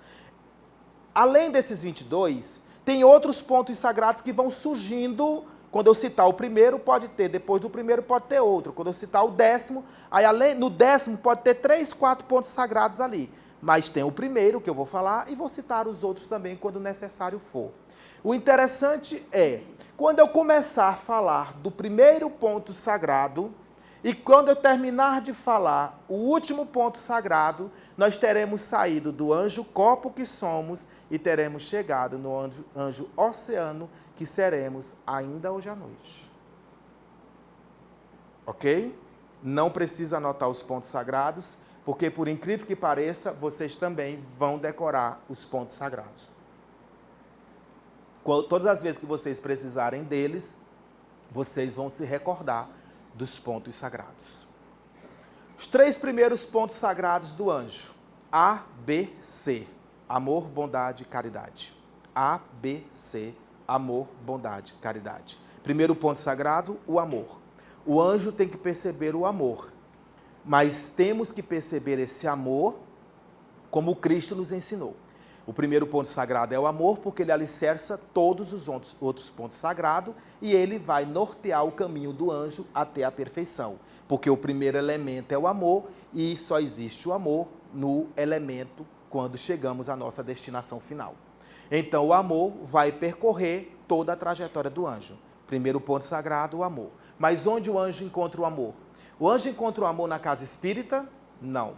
Além desses 22, tem outros pontos sagrados que vão surgindo. Quando eu citar o primeiro, pode ter. Depois do primeiro, pode ter outro. Quando eu citar o 10º, aí no 10º pode ter 3, 4 pontos sagrados ali. Mas tem o primeiro que eu vou falar e vou citar os outros também quando necessário for. O interessante é, quando eu começar a falar do primeiro ponto sagrado, e quando eu terminar de falar o último ponto sagrado, nós teremos saído do anjo copo que somos e teremos chegado no anjo oceano que seremos ainda hoje à noite. Ok? Não precisa anotar os pontos sagrados, porque por incrível que pareça, vocês também vão decorar os pontos sagrados. Todas as vezes que vocês precisarem deles, vocês vão se recordar dos pontos sagrados. Os 3 primeiros pontos sagrados do anjo. A, B, C. Amor, bondade, caridade. A, B, C. Amor, bondade, caridade. Primeiro ponto sagrado, o amor. O anjo tem que perceber o amor. Mas temos que perceber esse amor como Cristo nos ensinou. O primeiro ponto sagrado é o amor, porque ele alicerça todos os outros pontos sagrados e ele vai nortear o caminho do anjo até a perfeição. Porque o primeiro elemento é o amor e só existe o amor no elemento quando chegamos à nossa destinação final. Então o amor vai percorrer toda a trajetória do anjo. Primeiro ponto sagrado, o amor. Mas onde o anjo encontra o amor? O anjo encontra o amor na casa espírita? Não.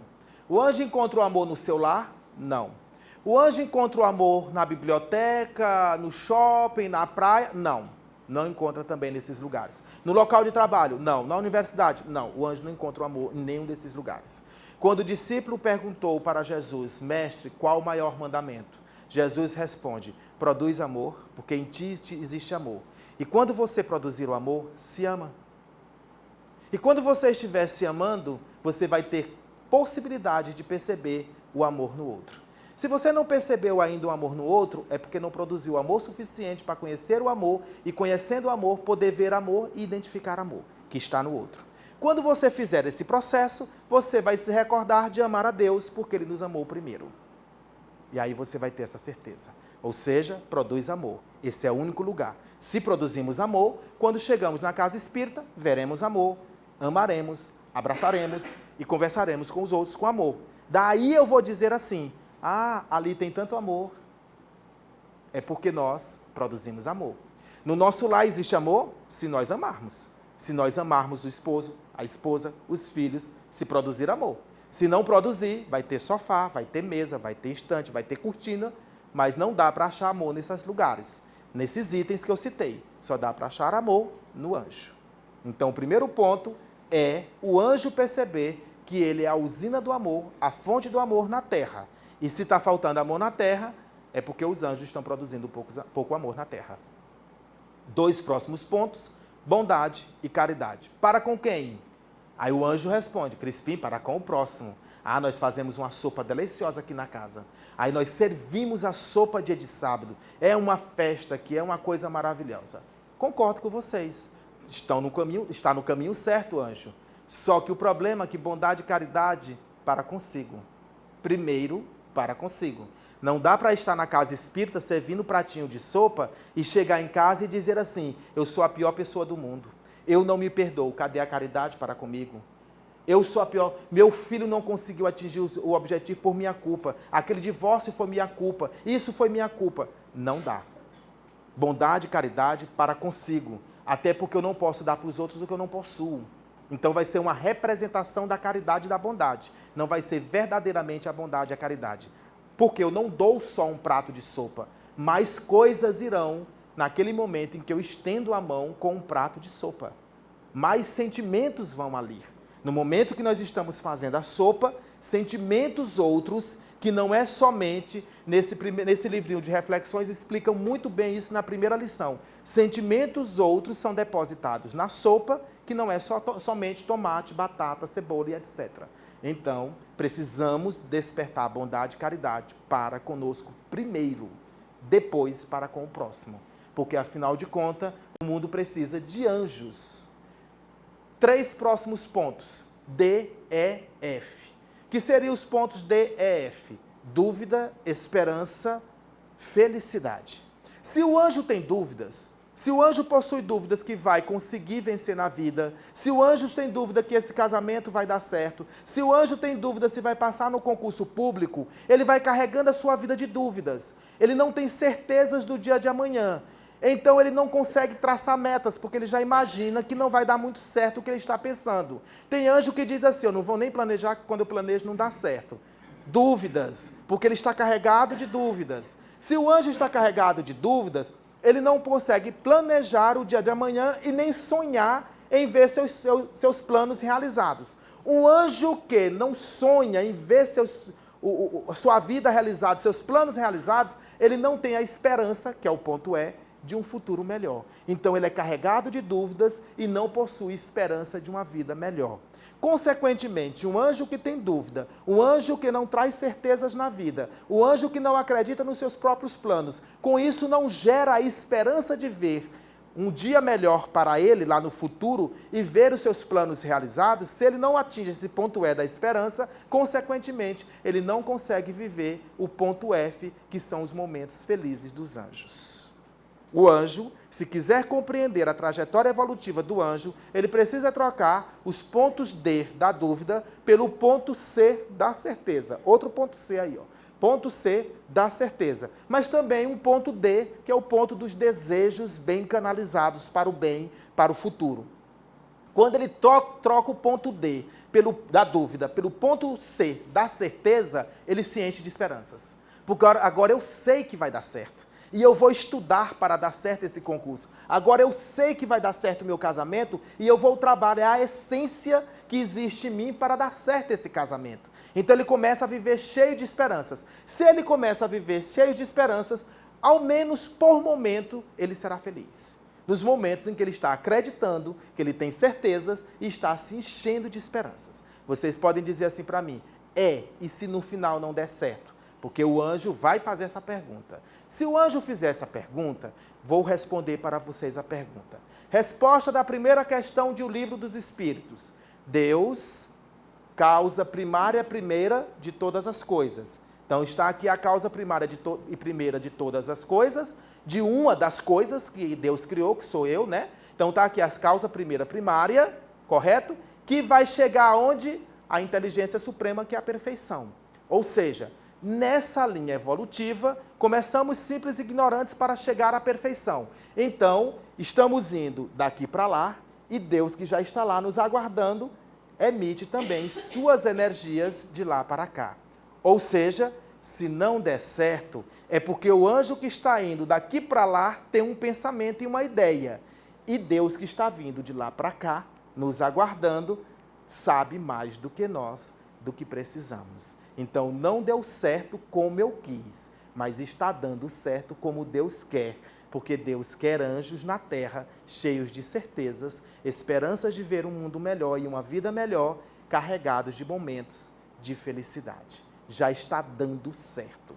O anjo encontra o amor no seu lar? Não. O anjo encontra o amor na biblioteca, no shopping, na praia? Não. Não encontra também nesses lugares. No local de trabalho? Não. Na universidade? Não. O anjo não encontra o amor em nenhum desses lugares. Quando o discípulo perguntou para Jesus, mestre, qual o maior mandamento? Jesus responde, produz amor, porque em ti existe amor. E quando você produzir o amor, se ama. E quando você estiver se amando, você vai ter possibilidade de perceber o amor no outro. Se você não percebeu ainda o amor no outro, é porque não produziu amor suficiente para conhecer o amor e, conhecendo o amor, poder ver amor e identificar amor, que está no outro. Quando você fizer esse processo, você vai se recordar de amar a Deus, porque Ele nos amou primeiro. E aí você vai ter essa certeza. Ou seja, produz amor. Esse é o único lugar. Se produzimos amor, quando chegamos na casa espírita, veremos amor, amaremos, abraçaremos e conversaremos com os outros com amor. Daí eu vou dizer assim, ali tem tanto amor. É porque nós produzimos amor. No nosso lar existe amor se nós amarmos. Se nós amarmos o esposo, a esposa, os filhos, se produzir amor. Se não produzir, vai ter sofá, vai ter mesa, vai ter estante, vai ter cortina, mas não dá para achar amor nesses lugares, nesses itens que eu citei. Só dá para achar amor no anjo. Então, o primeiro ponto é o anjo perceber que ele é a usina do amor, a fonte do amor na terra. E se está faltando amor na terra, é porque os anjos estão produzindo pouco amor na terra. 2 próximos pontos, bondade e caridade. Para com quem? Aí o anjo responde, Crispim, para com o próximo. Nós fazemos uma sopa deliciosa aqui na casa. Aí nós servimos a sopa dia de sábado. É uma festa aqui, é uma coisa maravilhosa. Concordo com vocês. Está no caminho certo, anjo. Só que o problema é que bondade e caridade para consigo. Primeiro, para consigo. Não dá para estar na casa espírita servindo um pratinho de sopa e chegar em casa e dizer assim, eu sou a pior pessoa do mundo. Eu não me perdoo. Cadê a caridade para comigo? Eu sou a pior. Meu filho não conseguiu atingir o objetivo por minha culpa. Aquele divórcio foi minha culpa. Isso foi minha culpa. Não dá. Bondade e caridade para consigo. Até porque eu não posso dar para os outros o que eu não possuo. Então vai ser uma representação da caridade e da bondade. Não vai ser verdadeiramente a bondade e a caridade. Porque eu não dou só um prato de sopa. Mais coisas irão naquele momento em que eu estendo a mão com um prato de sopa. Mais sentimentos vão ali. No momento que nós estamos fazendo a sopa, sentimentos outros, que não é somente, nesse livrinho de reflexões, explicam muito bem isso na primeira lição. Sentimentos outros são depositados na sopa, que não é somente tomate, batata, cebola e etc. Então, precisamos despertar bondade e caridade para conosco primeiro, depois para com o próximo. Porque, afinal de contas, o mundo precisa de anjos. 3 próximos pontos, D, E, F. Que seriam os pontos D, E, F? Dúvida, esperança, felicidade. Se o anjo tem dúvidas, se o anjo possui dúvidas que vai conseguir vencer na vida, se o anjo tem dúvida que esse casamento vai dar certo, se o anjo tem dúvida se vai passar no concurso público, ele vai carregando a sua vida de dúvidas. Ele não tem certezas do dia de amanhã. Então ele não consegue traçar metas, porque ele já imagina que não vai dar muito certo o que ele está pensando. Tem anjo que diz assim, eu não vou nem planejar, que quando eu planejo não dá certo. Dúvidas, porque ele está carregado de dúvidas. Se o anjo está carregado de dúvidas, ele não consegue planejar o dia de amanhã e nem sonhar em ver seus planos realizados. Um anjo que não sonha em ver sua vida realizada, seus planos realizados, ele não tem a esperança, que é o ponto E, de um futuro melhor. Então ele é carregado de dúvidas e não possui esperança de uma vida melhor. Consequentemente, um anjo que tem dúvida, um anjo que não traz certezas na vida, o anjo que não acredita nos seus próprios planos, com isso não gera a esperança de ver um dia melhor para ele lá no futuro e ver os seus planos realizados. Se ele não atinge esse ponto E da esperança, consequentemente, ele não consegue viver o ponto F, que são os momentos felizes dos anjos. O anjo, se quiser compreender a trajetória evolutiva do anjo, ele precisa trocar os pontos D da dúvida pelo ponto C da certeza. Outro ponto C aí, ó. Ponto C da certeza. Mas também um ponto D, que é o ponto dos desejos bem canalizados para o bem, para o futuro. Quando ele troca o ponto D da dúvida pelo ponto C da certeza, ele se enche de esperanças. Porque agora eu sei que vai dar certo. E eu vou estudar para dar certo esse concurso. Agora eu sei que vai dar certo o meu casamento e eu vou trabalhar a essência que existe em mim para dar certo esse casamento. Então ele começa a viver cheio de esperanças. Se ele começa a viver cheio de esperanças, ao menos por momento ele será feliz. Nos momentos em que ele está acreditando, que ele tem certezas e está se enchendo de esperanças. Vocês podem dizer assim para mim, e se no final não der certo? Porque o anjo vai fazer essa pergunta. Se o anjo fizer essa pergunta, vou responder para vocês a pergunta. Resposta da primeira questão de O Livro dos Espíritos. Deus, causa primária primeira de todas as coisas. Então está aqui a causa primária e primeira de todas as coisas, de uma das coisas que Deus criou, que sou eu, né? Então está aqui a causa primeira primária, correto? Que vai chegar aonde? A inteligência suprema, que é a perfeição. Ou seja, nessa linha evolutiva, começamos simples e ignorantes para chegar à perfeição. Então, estamos indo daqui para lá e Deus, que já está lá nos aguardando, emite também suas energias de lá para cá. Ou seja, se não der certo, é porque o anjo que está indo daqui para lá tem um pensamento e uma ideia. E Deus, que está vindo de lá para cá, nos aguardando, sabe mais do que nós, do que precisamos. Então, não deu certo como eu quis, mas está dando certo como Deus quer, porque Deus quer anjos na terra, cheios de certezas, esperanças de ver um mundo melhor e uma vida melhor, carregados de momentos de felicidade. Já está dando certo.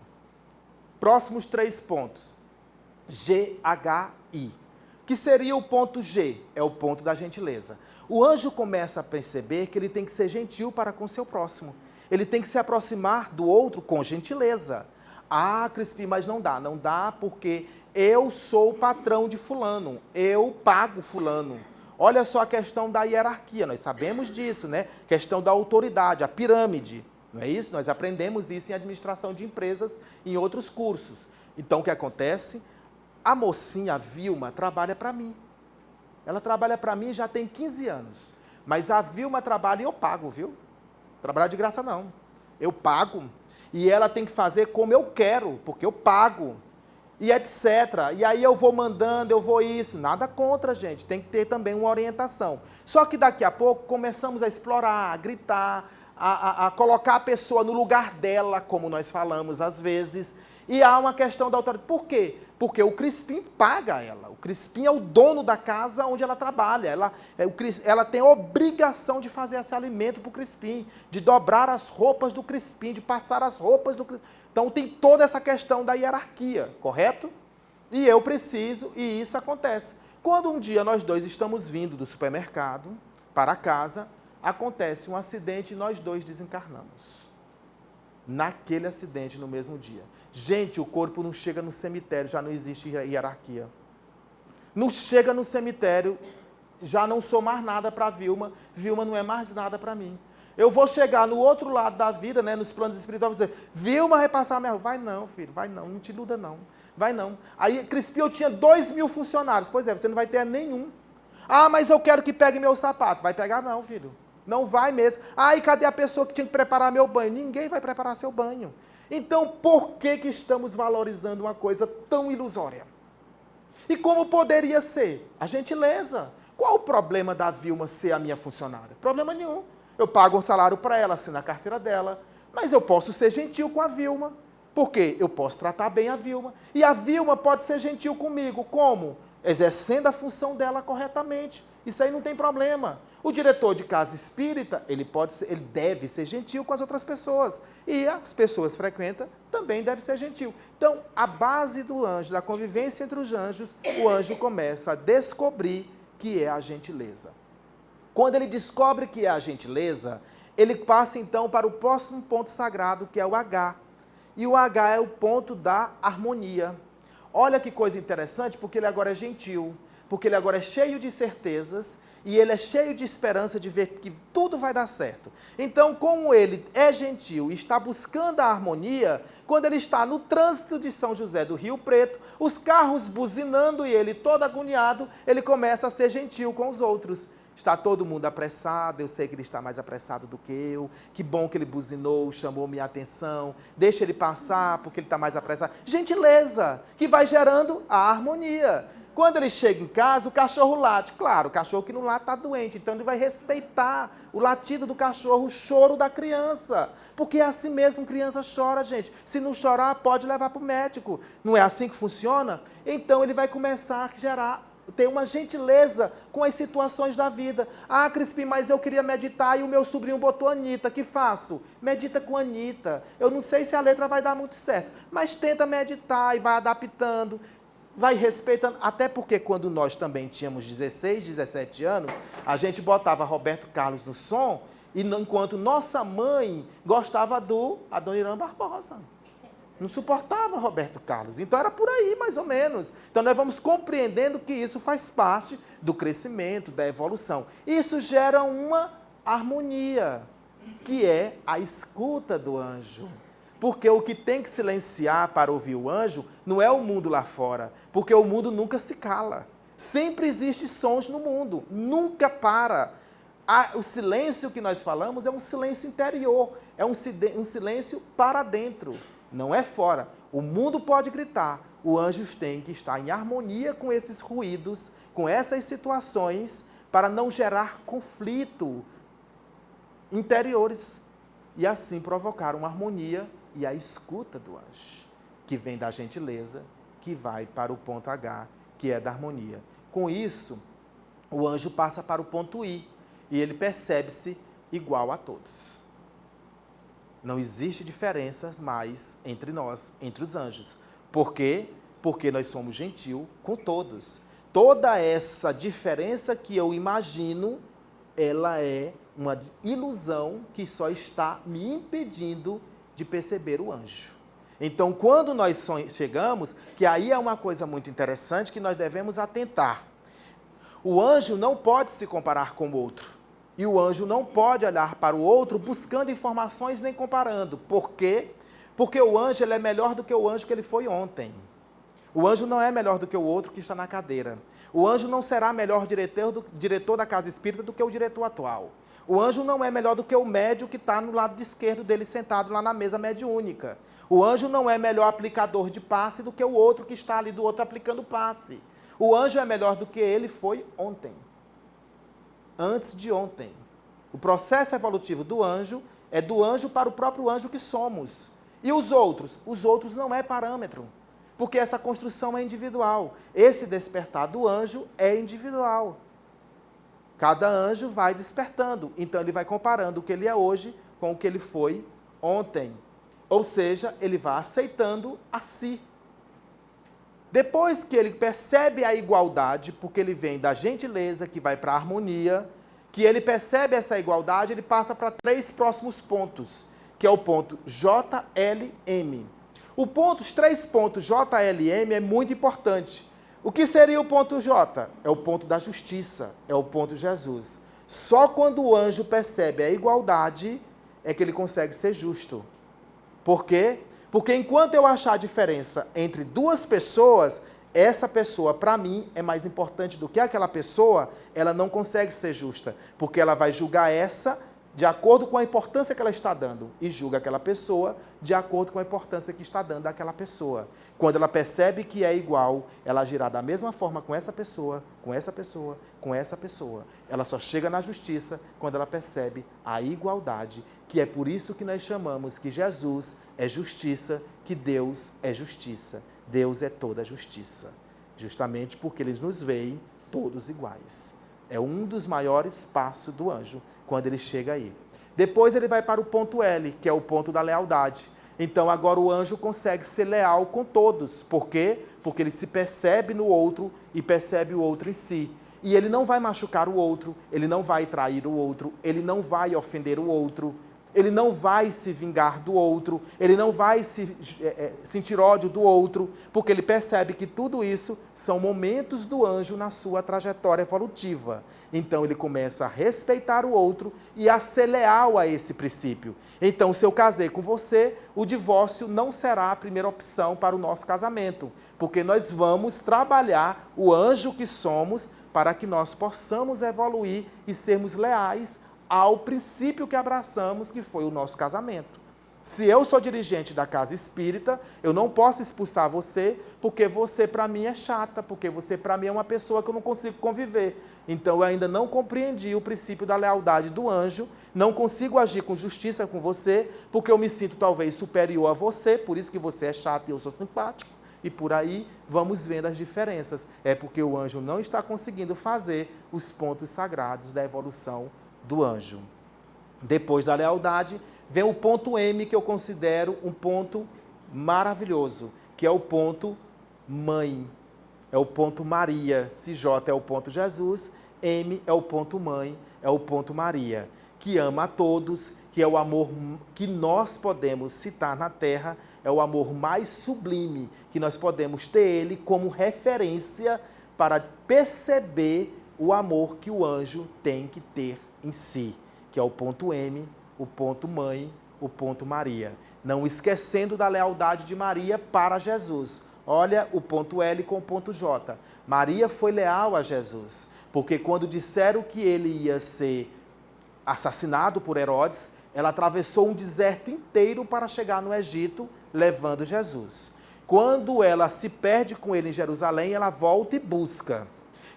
Próximos 3 pontos. G, H, I. Que seria o ponto G? É o ponto da gentileza. O anjo começa a perceber que ele tem que ser gentil para com seu próximo. Ele tem que se aproximar do outro com gentileza. Ah, Crispim, mas não dá porque eu sou o patrão de fulano, eu pago fulano. Olha só a questão da hierarquia, nós sabemos disso, né? Questão da autoridade, a pirâmide, não é isso? Nós aprendemos isso em administração de empresas, em outros cursos. Então, o que acontece? A mocinha, a Vilma, trabalha para mim. Ela trabalha para mim já tem 15 anos, mas a Vilma trabalha e eu pago, viu? Trabalhar de graça não. Eu pago. E ela tem que fazer como eu quero, porque eu pago. e etc. E aí eu vou mandando, eu vou isso. Nada contra, gente. Tem que ter também uma orientação. Só que daqui a pouco começamos a explorar, a gritar, a colocar a pessoa no lugar dela, como nós falamos às vezes. E há uma questão da autoridade. Por quê? Porque o Crispim paga ela. O Crispim é o dono da casa onde ela trabalha. Ela tem a obrigação de fazer esse alimento para o Crispim, de dobrar as roupas do Crispim, de passar as roupas do Crispim. Então tem toda essa questão da hierarquia, correto? E eu preciso, e isso acontece. Quando um dia nós dois estamos vindo do supermercado para casa, acontece um acidente e nós dois desencarnamos. Naquele acidente, no mesmo dia. Gente, o corpo não chega no cemitério, já não existe hierarquia. Não chega no cemitério, já não sou mais nada para Vilma, Vilma não é mais nada para mim. Eu vou chegar no outro lado da vida, né, nos planos espirituais, e dizer, Vilma vai passar a minha rua. Vai não, filho, vai não te iluda não. Vai não. Aí, Crispim, eu tinha 2.000 funcionários. Pois é, você não vai ter nenhum. Ah, mas eu quero que pegue meu sapato. Vai pegar não, filho. Não vai mesmo. Ah, e cadê a pessoa que tinha que preparar meu banho? Ninguém vai preparar seu banho. Então, por que estamos valorizando uma coisa tão ilusória? E como poderia ser? A gentileza. Qual o problema da Vilma ser a minha funcionária? Problema nenhum. Eu pago um salário para ela, assino a carteira dela, mas eu posso ser gentil com a Vilma. Por quê? Eu posso tratar bem a Vilma. E a Vilma pode ser gentil comigo. Como? Exercendo a função dela corretamente. Isso aí não tem problema. O diretor de casa espírita, ele deve ser gentil com as outras pessoas. E as pessoas frequentam também deve ser gentil. Então, a base do anjo, da convivência entre os anjos, o anjo começa a descobrir que é a gentileza. Quando ele descobre que é a gentileza, ele passa então para o próximo ponto sagrado, que é o H. E o H é o ponto da harmonia. Olha que coisa interessante, porque ele agora é gentil, porque ele agora é cheio de certezas e ele é cheio de esperança de ver que tudo vai dar certo. Então, como ele é gentil e está buscando a harmonia, quando ele está no trânsito de São José do Rio Preto, os carros buzinando e ele todo agoniado, ele começa a ser gentil com os outros. Está todo mundo apressado, eu sei que ele está mais apressado do que eu, que bom que ele buzinou, chamou minha atenção, deixa ele passar porque ele está mais apressado. Gentileza, que vai gerando a harmonia. Quando ele chega em casa, o cachorro late. Claro, o cachorro que não late está doente, então ele vai respeitar o latido do cachorro, o choro da criança. Porque é assim mesmo, criança chora, gente. Se não chorar, pode levar para o médico. Não é assim que funciona? Então ele vai começar a gerar, ter uma gentileza com as situações da vida. Ah, Crispim, mas eu queria meditar e o meu sobrinho botou Anitta. Que faço? Medita com Anitta. Eu não sei se a letra vai dar muito certo, mas tenta meditar e vai adaptando. Vai respeitando, até porque quando nós também tínhamos 16, 17 anos, a gente botava Roberto Carlos no som, e enquanto nossa mãe gostava do Adoniran Barbosa. Não suportava Roberto Carlos. Então era por aí, mais ou menos. Então nós vamos compreendendo que isso faz parte do crescimento, da evolução. Isso gera uma harmonia, que é a escuta do anjo. Porque o que tem que silenciar para ouvir o anjo não é o mundo lá fora, porque o mundo nunca se cala. Sempre existem sons no mundo, nunca para. O silêncio que nós falamos é um silêncio interior, é um silêncio para dentro, não é fora. O mundo pode gritar, o anjo tem que estar em harmonia com esses ruídos, com essas situações, para não gerar conflito interiores e assim provocar uma harmonia e a escuta do anjo, que vem da gentileza, que vai para o ponto H, que é da harmonia. Com isso, o anjo passa para o ponto I, e ele percebe-se igual a todos. Não existe diferenças mais entre nós, entre os anjos. Por quê? Porque nós somos gentil com todos. Toda essa diferença que eu imagino, ela é uma ilusão que só está me impedindo de perceber o anjo. Então, quando nós chegamos, que aí é uma coisa muito interessante que nós devemos atentar. O anjo não pode se comparar com o outro. E o anjo não pode olhar para o outro buscando informações nem comparando. Por quê? Porque o anjo ele é melhor do que o anjo que ele foi ontem. O anjo não é melhor do que o outro que está na cadeira. O anjo não será melhor diretor da casa espírita do que o diretor atual. O anjo não é melhor do que o médium que está no lado esquerdo dele sentado lá na mesa mediúnica. O anjo não é melhor aplicador de passe do que o outro que está ali do outro aplicando passe. O anjo é melhor do que ele foi ontem. Antes de ontem. O processo evolutivo do anjo é do anjo para o próprio anjo que somos. E os outros? Os outros não é parâmetro. Porque essa construção é individual. Esse despertar do anjo é individual. Cada anjo vai despertando, então ele vai comparando o que ele é hoje com o que ele foi ontem. Ou seja, ele vai aceitando a si. Depois que ele percebe a igualdade, porque ele vem da gentileza, que vai para a harmonia, que ele percebe essa igualdade, ele passa para 3 próximos pontos, que é o ponto JLM. Os 3 pontos JLM é muito importante. O que seria o ponto J? É o ponto da justiça, é o ponto Jesus. Só quando o anjo percebe a igualdade é que ele consegue ser justo. Por quê? Porque enquanto eu achar a diferença entre 2 pessoas, essa pessoa, para mim, é mais importante do que aquela pessoa, ela não consegue ser justa. Porque ela vai julgar essa de acordo com a importância que ela está dando, e julga aquela pessoa de acordo com a importância que está dando àquela pessoa. Quando ela percebe que é igual, ela agirá da mesma forma com essa pessoa, com essa pessoa, com essa pessoa. Ela só chega na justiça quando ela percebe a igualdade, que é por isso que nós chamamos que Jesus é justiça, que Deus é justiça. Deus é toda a justiça, justamente porque eles nos veem todos iguais. É um dos maiores passos do anjo, quando ele chega aí. Depois ele vai para o ponto L, que é o ponto da lealdade. Então agora o anjo consegue ser leal com todos. Por quê? Porque ele se percebe no outro e percebe o outro em si. E ele não vai machucar o outro, ele não vai trair o outro, ele não vai ofender o outro, ele não vai se vingar do outro, ele não vai sentir ódio do outro, porque ele percebe que tudo isso são momentos do anjo na sua trajetória evolutiva. Então ele começa a respeitar o outro e a ser leal a esse princípio. Então, se eu casei com você, o divórcio não será a primeira opção para o nosso casamento, porque nós vamos trabalhar o anjo que somos para que nós possamos evoluir e sermos leais ao princípio que abraçamos, que foi o nosso casamento. Se eu sou dirigente da casa espírita, eu não posso expulsar você, porque você para mim é chata, porque você para mim é uma pessoa que eu não consigo conviver. Então eu ainda não compreendi o princípio da lealdade do anjo, não consigo agir com justiça com você, porque eu me sinto talvez superior a você, por isso que você é chato e eu sou simpático. E por aí vamos vendo as diferenças. É porque o anjo não está conseguindo fazer os pontos sagrados da evolução do anjo. Depois da lealdade, vem o ponto M, que eu considero um ponto maravilhoso, que é o ponto mãe, é o ponto Maria. Se J é o ponto Jesus, M é o ponto mãe, é o ponto Maria, que ama a todos, que é o amor que nós podemos citar na Terra, é o amor mais sublime, que nós podemos ter ele como referência para perceber o amor que o anjo tem que ter em si, que é o ponto M, o ponto mãe, o ponto Maria. Não esquecendo da lealdade de Maria para Jesus. Olha o ponto L com o ponto J. Maria foi leal a Jesus, porque quando disseram que ele ia ser assassinado por Herodes, ela atravessou um deserto inteiro para chegar no Egito, levando Jesus. Quando ela se perde com ele em Jerusalém, ela volta e busca.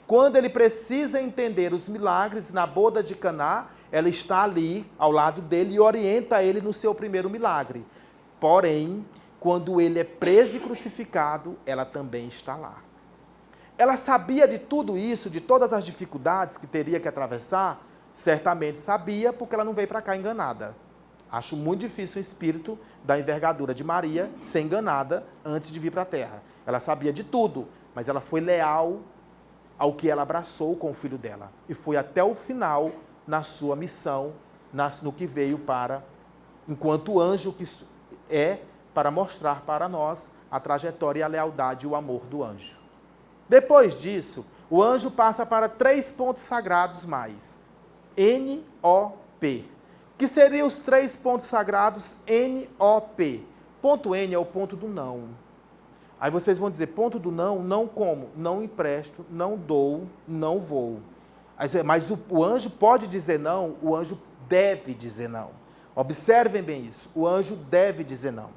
Quando ele precisa entender os milagres na boda de Caná, ela está ali ao lado dele e orienta ele no seu primeiro milagre. Porém, quando ele é preso e crucificado, ela também está lá. Ela sabia de tudo isso, de todas as dificuldades que teria que atravessar? Certamente sabia, porque ela não veio para cá enganada. Acho muito difícil o espírito da envergadura de Maria ser enganada antes de vir para a Terra. Ela sabia de tudo, mas ela foi leal ao que ela abraçou com o filho dela. E foi até o final na sua missão, no que veio para, enquanto anjo que é, para mostrar para nós a trajetória e a lealdade e o amor do anjo. Depois disso, o anjo passa para 3 pontos sagrados mais. N-O-P. Que seriam os 3 pontos sagrados N-O-P? Ponto N é o ponto do não. Aí vocês vão dizer, ponto do não, não como? Não empresto, não dou, não vou. Mas o anjo pode dizer não, o anjo deve dizer não. Observem bem isso, o anjo deve dizer não.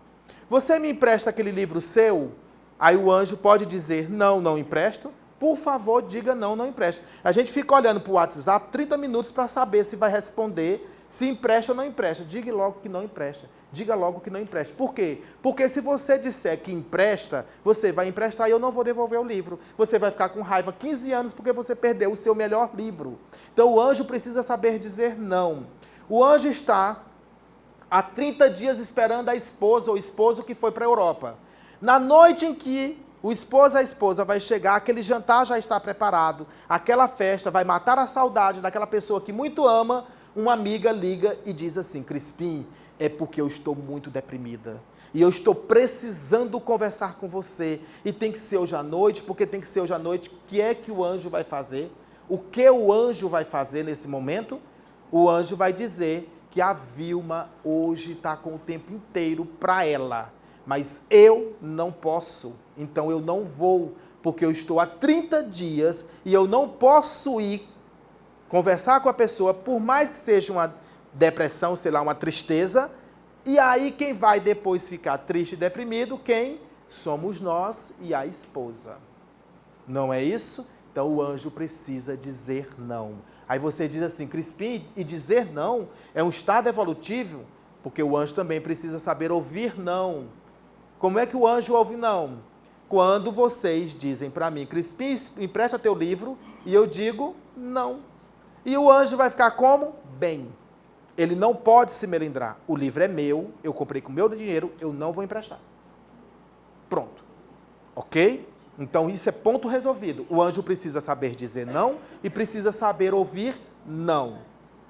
Você me empresta aquele livro seu? Aí o anjo pode dizer, não, não empresto. Por favor, diga não, não empresto. A gente fica olhando para o WhatsApp 30 minutos para saber se vai responder, se empresta ou não empresta. Diga logo que não empresta. Diga logo que não empresta. Por quê? Porque se você disser que empresta, você vai emprestar e eu não vou devolver o livro. Você vai ficar com raiva 15 anos porque você perdeu o seu melhor livro. Então o anjo precisa saber dizer não. O anjo está há 30 dias esperando a esposa ou esposo que foi para a Europa. Na noite em que o esposo e a esposa vai chegar, aquele jantar já está preparado, aquela festa vai matar a saudade daquela pessoa que muito ama, uma amiga liga e diz assim, Crispim, é porque eu estou muito deprimida. E eu estou precisando conversar com você. E tem que ser hoje à noite, porque tem que ser hoje à noite. O que é que o anjo vai fazer? O que o anjo vai fazer nesse momento? O anjo vai dizer que a Vilma hoje está com o tempo inteiro para ela. Mas eu não posso, então eu não vou, porque eu estou há 30 dias e eu não posso ir conversar com a pessoa, por mais que seja uma depressão, sei lá, uma tristeza, e aí quem vai depois ficar triste e deprimido, quem? Somos nós e a esposa. Não é isso? Então o anjo precisa dizer não. Aí você diz assim, Crispim, e dizer não é um estado evolutivo, porque o anjo também precisa saber ouvir não. Como é que o anjo ouve não? Quando vocês dizem para mim, Crispim, empresta teu livro, e eu digo não. E o anjo vai ficar como? Bem. Ele não pode se melindrar. O livro é meu, eu comprei com o meu dinheiro, eu não vou emprestar. Pronto. Ok? Então isso é ponto resolvido. O anjo precisa saber dizer não e precisa saber ouvir não.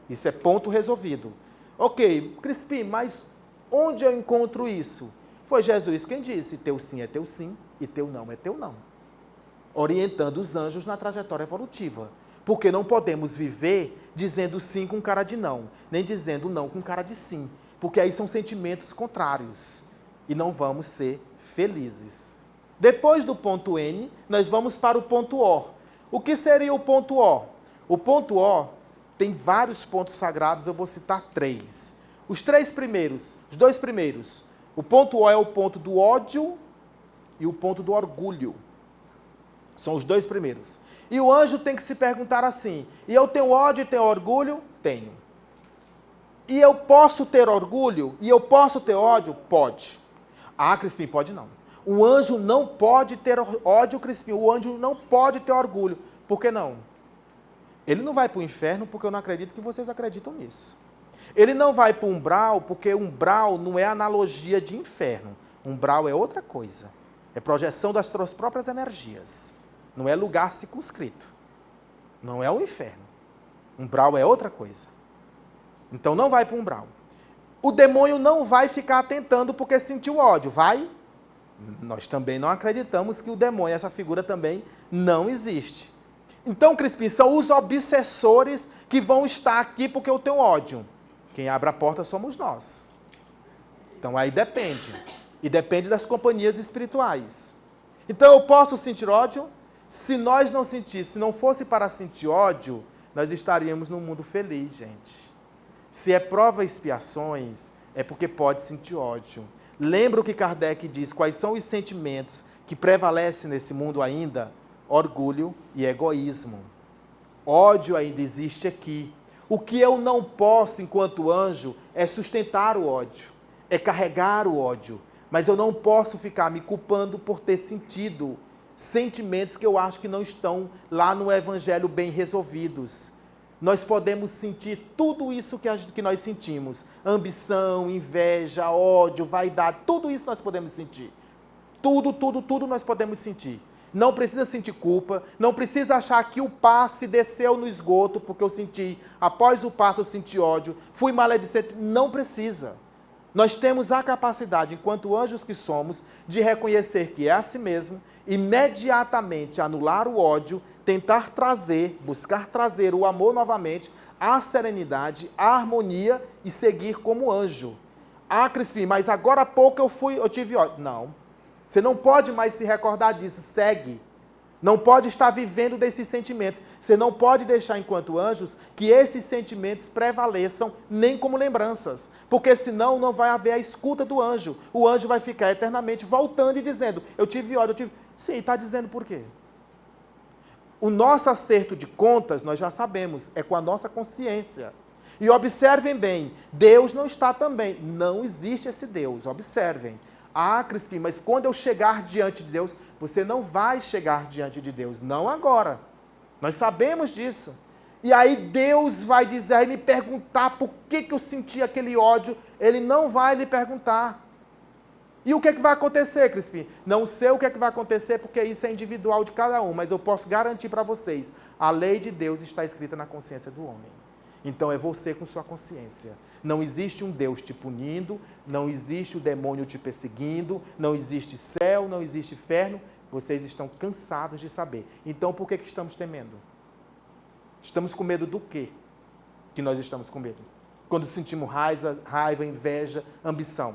Isso é ponto resolvido. Ok, Crispim, mas onde eu encontro isso? Foi Jesus quem disse, teu sim é teu sim e teu não é teu não. Orientando os anjos na trajetória evolutiva. Porque não podemos viver dizendo sim com cara de não, nem dizendo não com cara de sim. Porque aí são sentimentos contrários e não vamos ser felizes. Depois do ponto N, nós vamos para o ponto O. O que seria o ponto O? O ponto O tem vários pontos sagrados, eu vou citar 3. Os 2 primeiros. O ponto O é o ponto do ódio e o ponto do orgulho. São os 2 primeiros. E o anjo tem que se perguntar assim, e eu tenho ódio e tenho orgulho? Tenho. E eu posso ter orgulho? E eu posso ter ódio? Pode. Ah, Crispim, pode não. O anjo não pode ter ódio, Crispim. O anjo não pode ter orgulho. Por que não? Ele não vai para o inferno porque eu não acredito que vocês acreditam nisso. Ele não vai para o umbral porque umbral não é analogia de inferno. Umbral é outra coisa. É projeção das suas próprias energias. Não é lugar circunscrito. Não é o inferno. Umbral é outra coisa. Então não vai para o umbral. O demônio não vai ficar tentando porque sentiu ódio. Vai? Nós também não acreditamos que o demônio, essa figura também não existe. Então, Crispim, são os obsessores que vão estar aqui porque eu tenho ódio. Quem abre a porta somos nós. Então aí depende. E depende das companhias espirituais. Então eu posso sentir ódio? Se nós não sentíssemos, se não fosse para sentir ódio, nós estaríamos num mundo feliz, gente. Se é prova e expiações, é porque pode sentir ódio. Lembra o que Kardec diz, quais são os sentimentos que prevalecem nesse mundo ainda? Orgulho e egoísmo. Ódio ainda existe aqui. O que eu não posso, enquanto anjo, é sustentar o ódio, é carregar o ódio. Mas eu não posso ficar me culpando por ter sentido sentimentos que eu acho que não estão lá no Evangelho bem resolvidos. Nós podemos sentir tudo isso que nós sentimos. Ambição, inveja, ódio, vaidade, tudo isso nós podemos sentir. Tudo nós podemos sentir. Não precisa sentir culpa, não precisa achar que o passe desceu no esgoto, porque eu senti, após o passe eu senti ódio, fui maledicente. Não precisa. Nós temos a capacidade, enquanto anjos que somos, de reconhecer que é a si mesmo, imediatamente anular o ódio, tentar trazer, buscar trazer o amor novamente, a serenidade, a harmonia e seguir como anjo. Ah, Crispim, mas agora há pouco eu tive ódio. Não. Você não pode mais se recordar disso, segue. Não pode estar vivendo desses sentimentos. Você não pode deixar, enquanto anjos, que esses sentimentos prevaleçam nem como lembranças. Porque senão não vai haver a escuta do anjo. O anjo vai ficar eternamente voltando e dizendo, eu tive ódio, eu tive... Sim, está dizendo por quê? O nosso acerto de contas, nós já sabemos, é com a nossa consciência. E observem bem, Deus não está também. Não existe esse Deus, observem. Ah, Crispim, mas quando eu chegar diante de Deus, você não vai chegar diante de Deus, não agora. Nós sabemos disso. E aí Deus vai dizer, me perguntar por que eu senti aquele ódio. Ele não vai lhe perguntar. E o que vai acontecer, Crispim? Não sei o que vai acontecer, porque isso é individual de cada um, mas eu posso garantir para vocês, a lei de Deus está escrita na consciência do homem. Então é você com sua consciência. Não existe um Deus te punindo, não existe o demônio te perseguindo, não existe céu, não existe inferno. Vocês estão cansados de saber. Então por que estamos temendo? Estamos com medo do quê? Que nós estamos com medo? Quando sentimos raiva, inveja, ambição.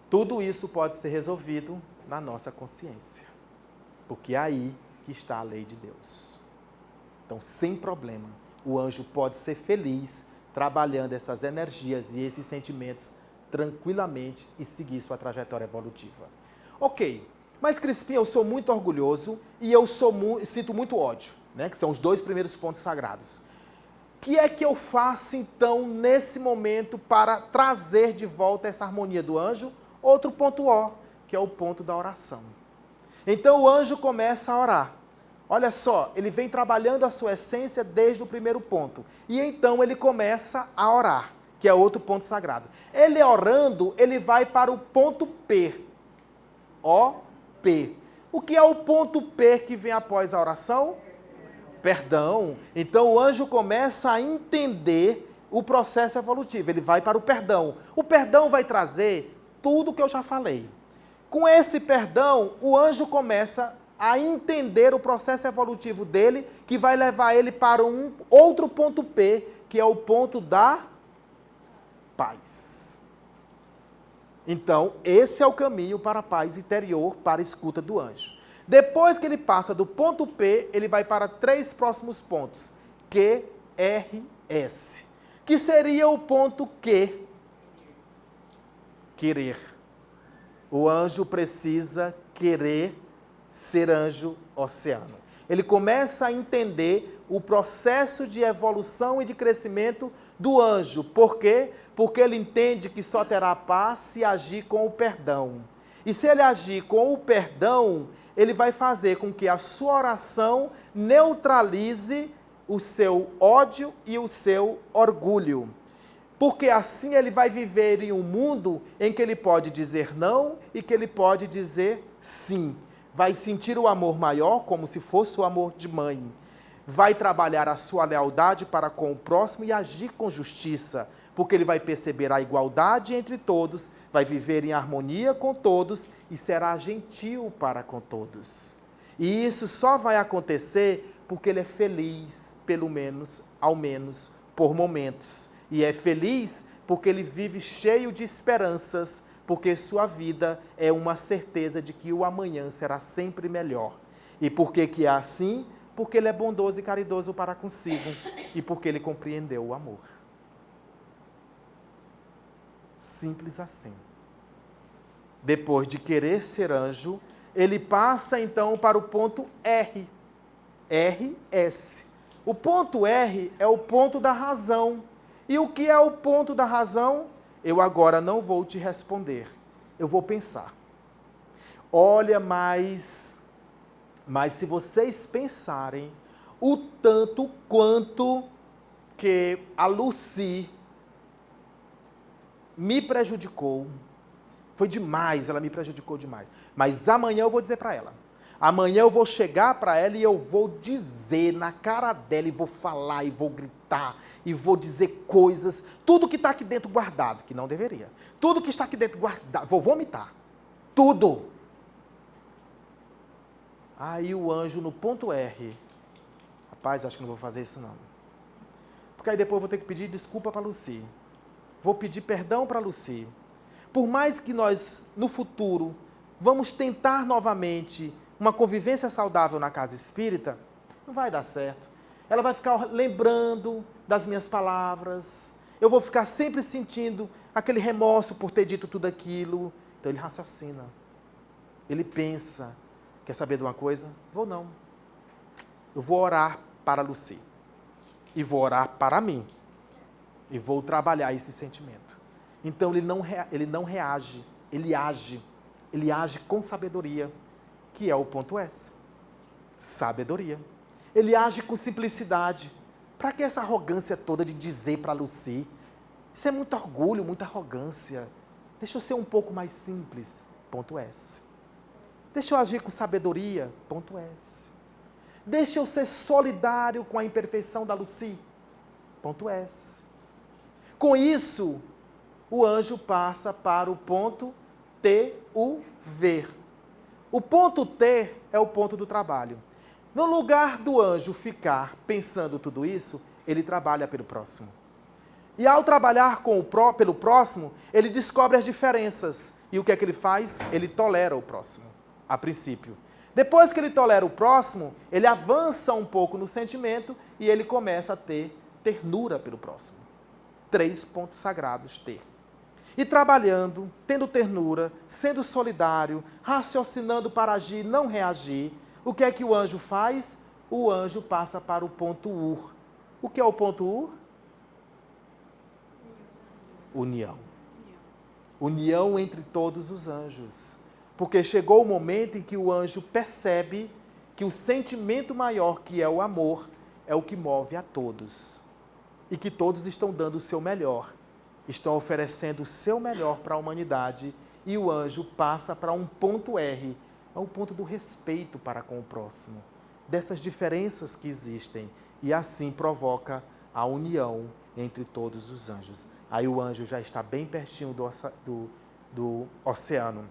Tudo isso pode ser resolvido na nossa consciência. Porque é aí que está a lei de Deus. Então, sem problema, o anjo pode ser feliz trabalhando essas energias e esses sentimentos tranquilamente e seguir sua trajetória evolutiva. Ok, mas Crispim, eu sou muito orgulhoso e eu sinto muito ódio, né? Que são os 2 primeiros pontos sagrados. O que é que eu faço, então, nesse momento para trazer de volta essa harmonia do anjo? Outro ponto O, que é o ponto da oração. Então, o anjo começa a orar. Olha só, ele vem trabalhando a sua essência desde o primeiro ponto. E então ele começa a orar, que é outro ponto sagrado. Ele orando, ele vai para o ponto P. O-P. O que é o ponto P que vem após a oração? Perdão. Então o anjo começa a entender o processo evolutivo. Ele vai para o perdão. O perdão vai trazer tudo o que eu já falei. Com esse perdão, o anjo começa a entender o processo evolutivo dele, que vai levar ele para um outro ponto P, que é o ponto da paz. Então, esse é o caminho para a paz interior, para a escuta do anjo. Depois que ele passa do ponto P, ele vai para 3 próximos pontos, Q, R, S. Que seria o ponto Q? Querer. O anjo precisa querer ser anjo oceano. Ele começa a entender o processo de evolução e de crescimento do anjo. Por quê? Porque ele entende que só terá paz se agir com o perdão. E se ele agir com o perdão, ele vai fazer com que a sua oração neutralize o seu ódio e o seu orgulho. Porque assim ele vai viver em um mundo em que ele pode dizer não e que ele pode dizer sim. Vai sentir o amor maior como se fosse o amor de mãe. Vai trabalhar a sua lealdade para com o próximo e agir com justiça, porque ele vai perceber a igualdade entre todos, vai viver em harmonia com todos e será gentil para com todos. E isso só vai acontecer porque ele é feliz, pelo menos, ao menos, por momentos. E é feliz porque ele vive cheio de esperanças, porque sua vida é uma certeza de que o amanhã será sempre melhor. E por que é assim? Porque ele é bondoso e caridoso para consigo e porque ele compreendeu o amor. Simples assim. Depois de querer ser anjo, ele passa então para o ponto R. RS. O ponto R é o ponto da razão. E o que é o ponto da razão? Eu agora não vou te responder. Eu vou pensar. Olha, mas se vocês pensarem o tanto quanto que a Lucy me prejudicou, foi demais, ela me prejudicou demais. Mas amanhã eu vou dizer para ela. Amanhã eu vou chegar para ela e eu vou dizer na cara dela, e vou falar, e vou gritar, e vou dizer coisas, tudo que está aqui dentro guardado, que não deveria. Tudo que está aqui dentro guardado, vou vomitar. Tudo. Aí o anjo no ponto R, rapaz, acho que não vou fazer isso não. Porque aí depois eu vou ter que pedir desculpa para Lucy. Vou pedir perdão para Lucy. Por mais que nós, no futuro, vamos tentar novamente uma convivência saudável na casa espírita, não vai dar certo. Ela vai ficar lembrando das minhas palavras, eu vou ficar sempre sentindo aquele remorso por ter dito tudo aquilo. Então ele raciocina, ele pensa, quer saber de uma coisa? Vou não. Eu vou orar para Lucy, e vou orar para mim, e vou trabalhar esse sentimento. Então ele não reage, ele age com sabedoria, que é o ponto S. Sabedoria. Ele age com simplicidade. Para que essa arrogância toda de dizer para Lucy? Isso é muito orgulho, muita arrogância. Deixa eu ser um pouco mais simples. Ponto S. Deixa eu agir com sabedoria. Ponto S. Deixa eu ser solidário com a imperfeição da Lucy. Ponto S. Com isso, o anjo passa para o ponto T, o ver. O ponto T é o ponto do trabalho. No lugar do anjo ficar pensando tudo isso, ele trabalha pelo próximo. E ao trabalhar pelo próximo, ele descobre as diferenças. E o que é que ele faz? Ele tolera o próximo, a princípio. Depois que ele tolera o próximo, ele avança um pouco no sentimento e ele começa a ter ternura pelo próximo. 3 pontos sagrados ter. E trabalhando, tendo ternura, sendo solidário, raciocinando para agir, não reagir, o que é que o anjo faz? O anjo passa para o ponto UR. O que é o ponto UR? União. União entre todos os anjos. Porque chegou o momento em que o anjo percebe que o sentimento maior, que é o amor, é o que move a todos. E que todos estão dando o seu melhor. Estão oferecendo o seu melhor para a humanidade. E o anjo passa para um ponto R. É um ponto do respeito para com o próximo. Dessas diferenças que existem. E assim provoca a união entre todos os anjos. Aí o anjo já está bem pertinho do oceano.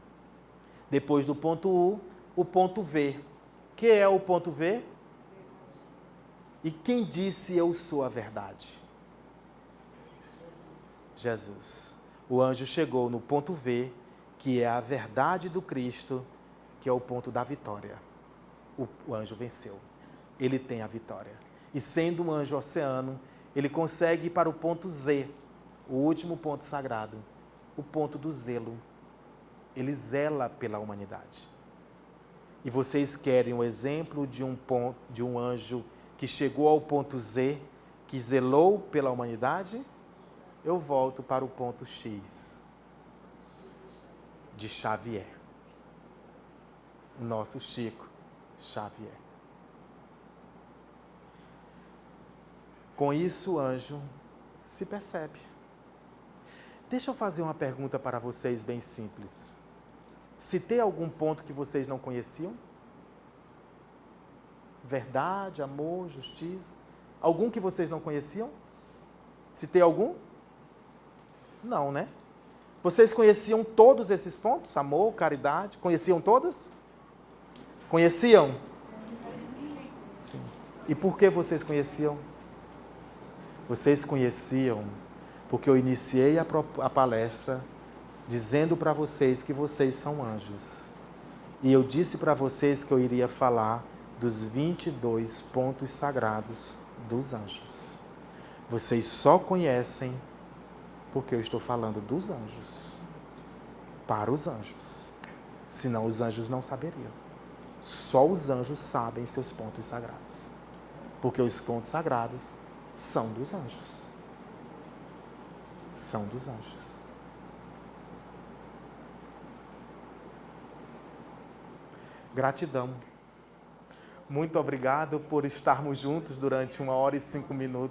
Depois do ponto U, o ponto V. Que é o ponto V? E quem disse eu sou a verdade? Jesus. O anjo chegou no ponto V, que é a verdade do Cristo, que é o ponto da vitória. O anjo venceu. Ele tem a vitória. E sendo um anjo oceano, ele consegue ir para o ponto Z, o último ponto sagrado, o ponto do zelo. Ele zela pela humanidade. E vocês querem um exemplo de um anjo que chegou ao ponto Z, que zelou pela humanidade? Eu volto para o ponto X, de Xavier. Nosso Chico Xavier. Com isso, o anjo se percebe. Deixa eu fazer uma pergunta para vocês bem simples. Citei algum ponto que vocês não conheciam? Verdade, amor, justiça. Algum que vocês não conheciam? Citei algum? Não, né? Vocês conheciam todos esses pontos? Amor, caridade, conheciam todos? Conheciam? Sim. E por que vocês conheciam? Vocês conheciam porque eu iniciei a palestra dizendo para vocês que vocês são anjos. E eu disse para vocês que eu iria falar dos 22 pontos sagrados dos anjos. Vocês só conhecem porque eu estou falando dos anjos, para os anjos. Senão os anjos não saberiam. Só os anjos sabem seus pontos sagrados. Porque os pontos sagrados são dos anjos. São dos anjos. Gratidão. Muito obrigado por estarmos juntos durante 1h05.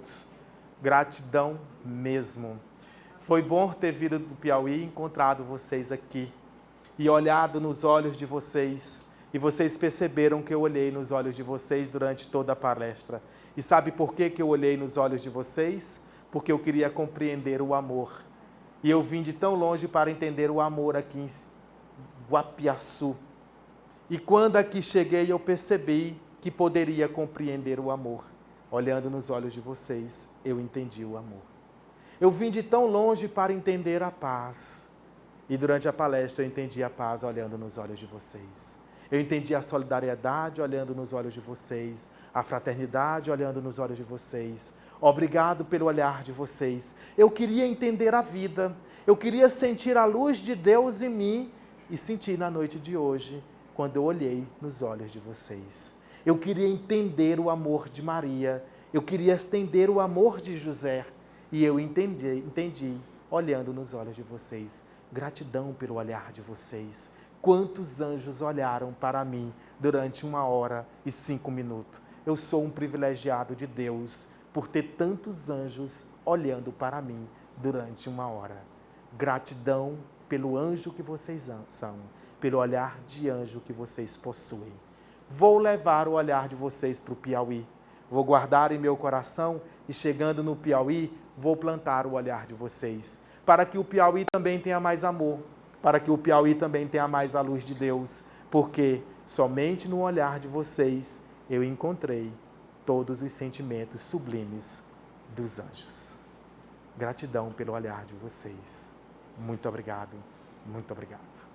Gratidão mesmo. Foi bom ter vindo do Piauí e encontrado vocês aqui. E olhado nos olhos de vocês. E vocês perceberam que eu olhei nos olhos de vocês durante toda a palestra. E sabe por que eu olhei nos olhos de vocês? Porque eu queria compreender o amor. E eu vim de tão longe para entender o amor aqui em Guapiaçu. E quando aqui cheguei, eu percebi que poderia compreender o amor. Olhando nos olhos de vocês, eu entendi o amor. Eu vim de tão longe para entender a paz. E durante a palestra eu entendi a paz olhando nos olhos de vocês. Eu entendi a solidariedade olhando nos olhos de vocês, a fraternidade olhando nos olhos de vocês. Obrigado pelo olhar de vocês. Eu queria entender a vida, eu queria sentir a luz de Deus em mim e senti na noite de hoje, quando eu olhei nos olhos de vocês. Eu queria entender o amor de Maria, eu queria estender o amor de José e eu entendi olhando nos olhos de vocês. Gratidão pelo olhar de vocês. Quantos anjos olharam para mim durante 1h05. Eu sou um privilegiado de Deus por ter tantos anjos olhando para mim durante 1 hora. Gratidão pelo anjo que vocês são, pelo olhar de anjo que vocês possuem. Vou levar o olhar de vocês para o Piauí. Vou guardar em meu coração e chegando no Piauí, vou plantar o olhar de vocês, para que o Piauí também tenha mais amor, para que o Piauí também tenha mais a luz de Deus, porque somente no olhar de vocês eu encontrei todos os sentimentos sublimes dos anjos. Gratidão pelo olhar de vocês. Muito obrigado, muito obrigado.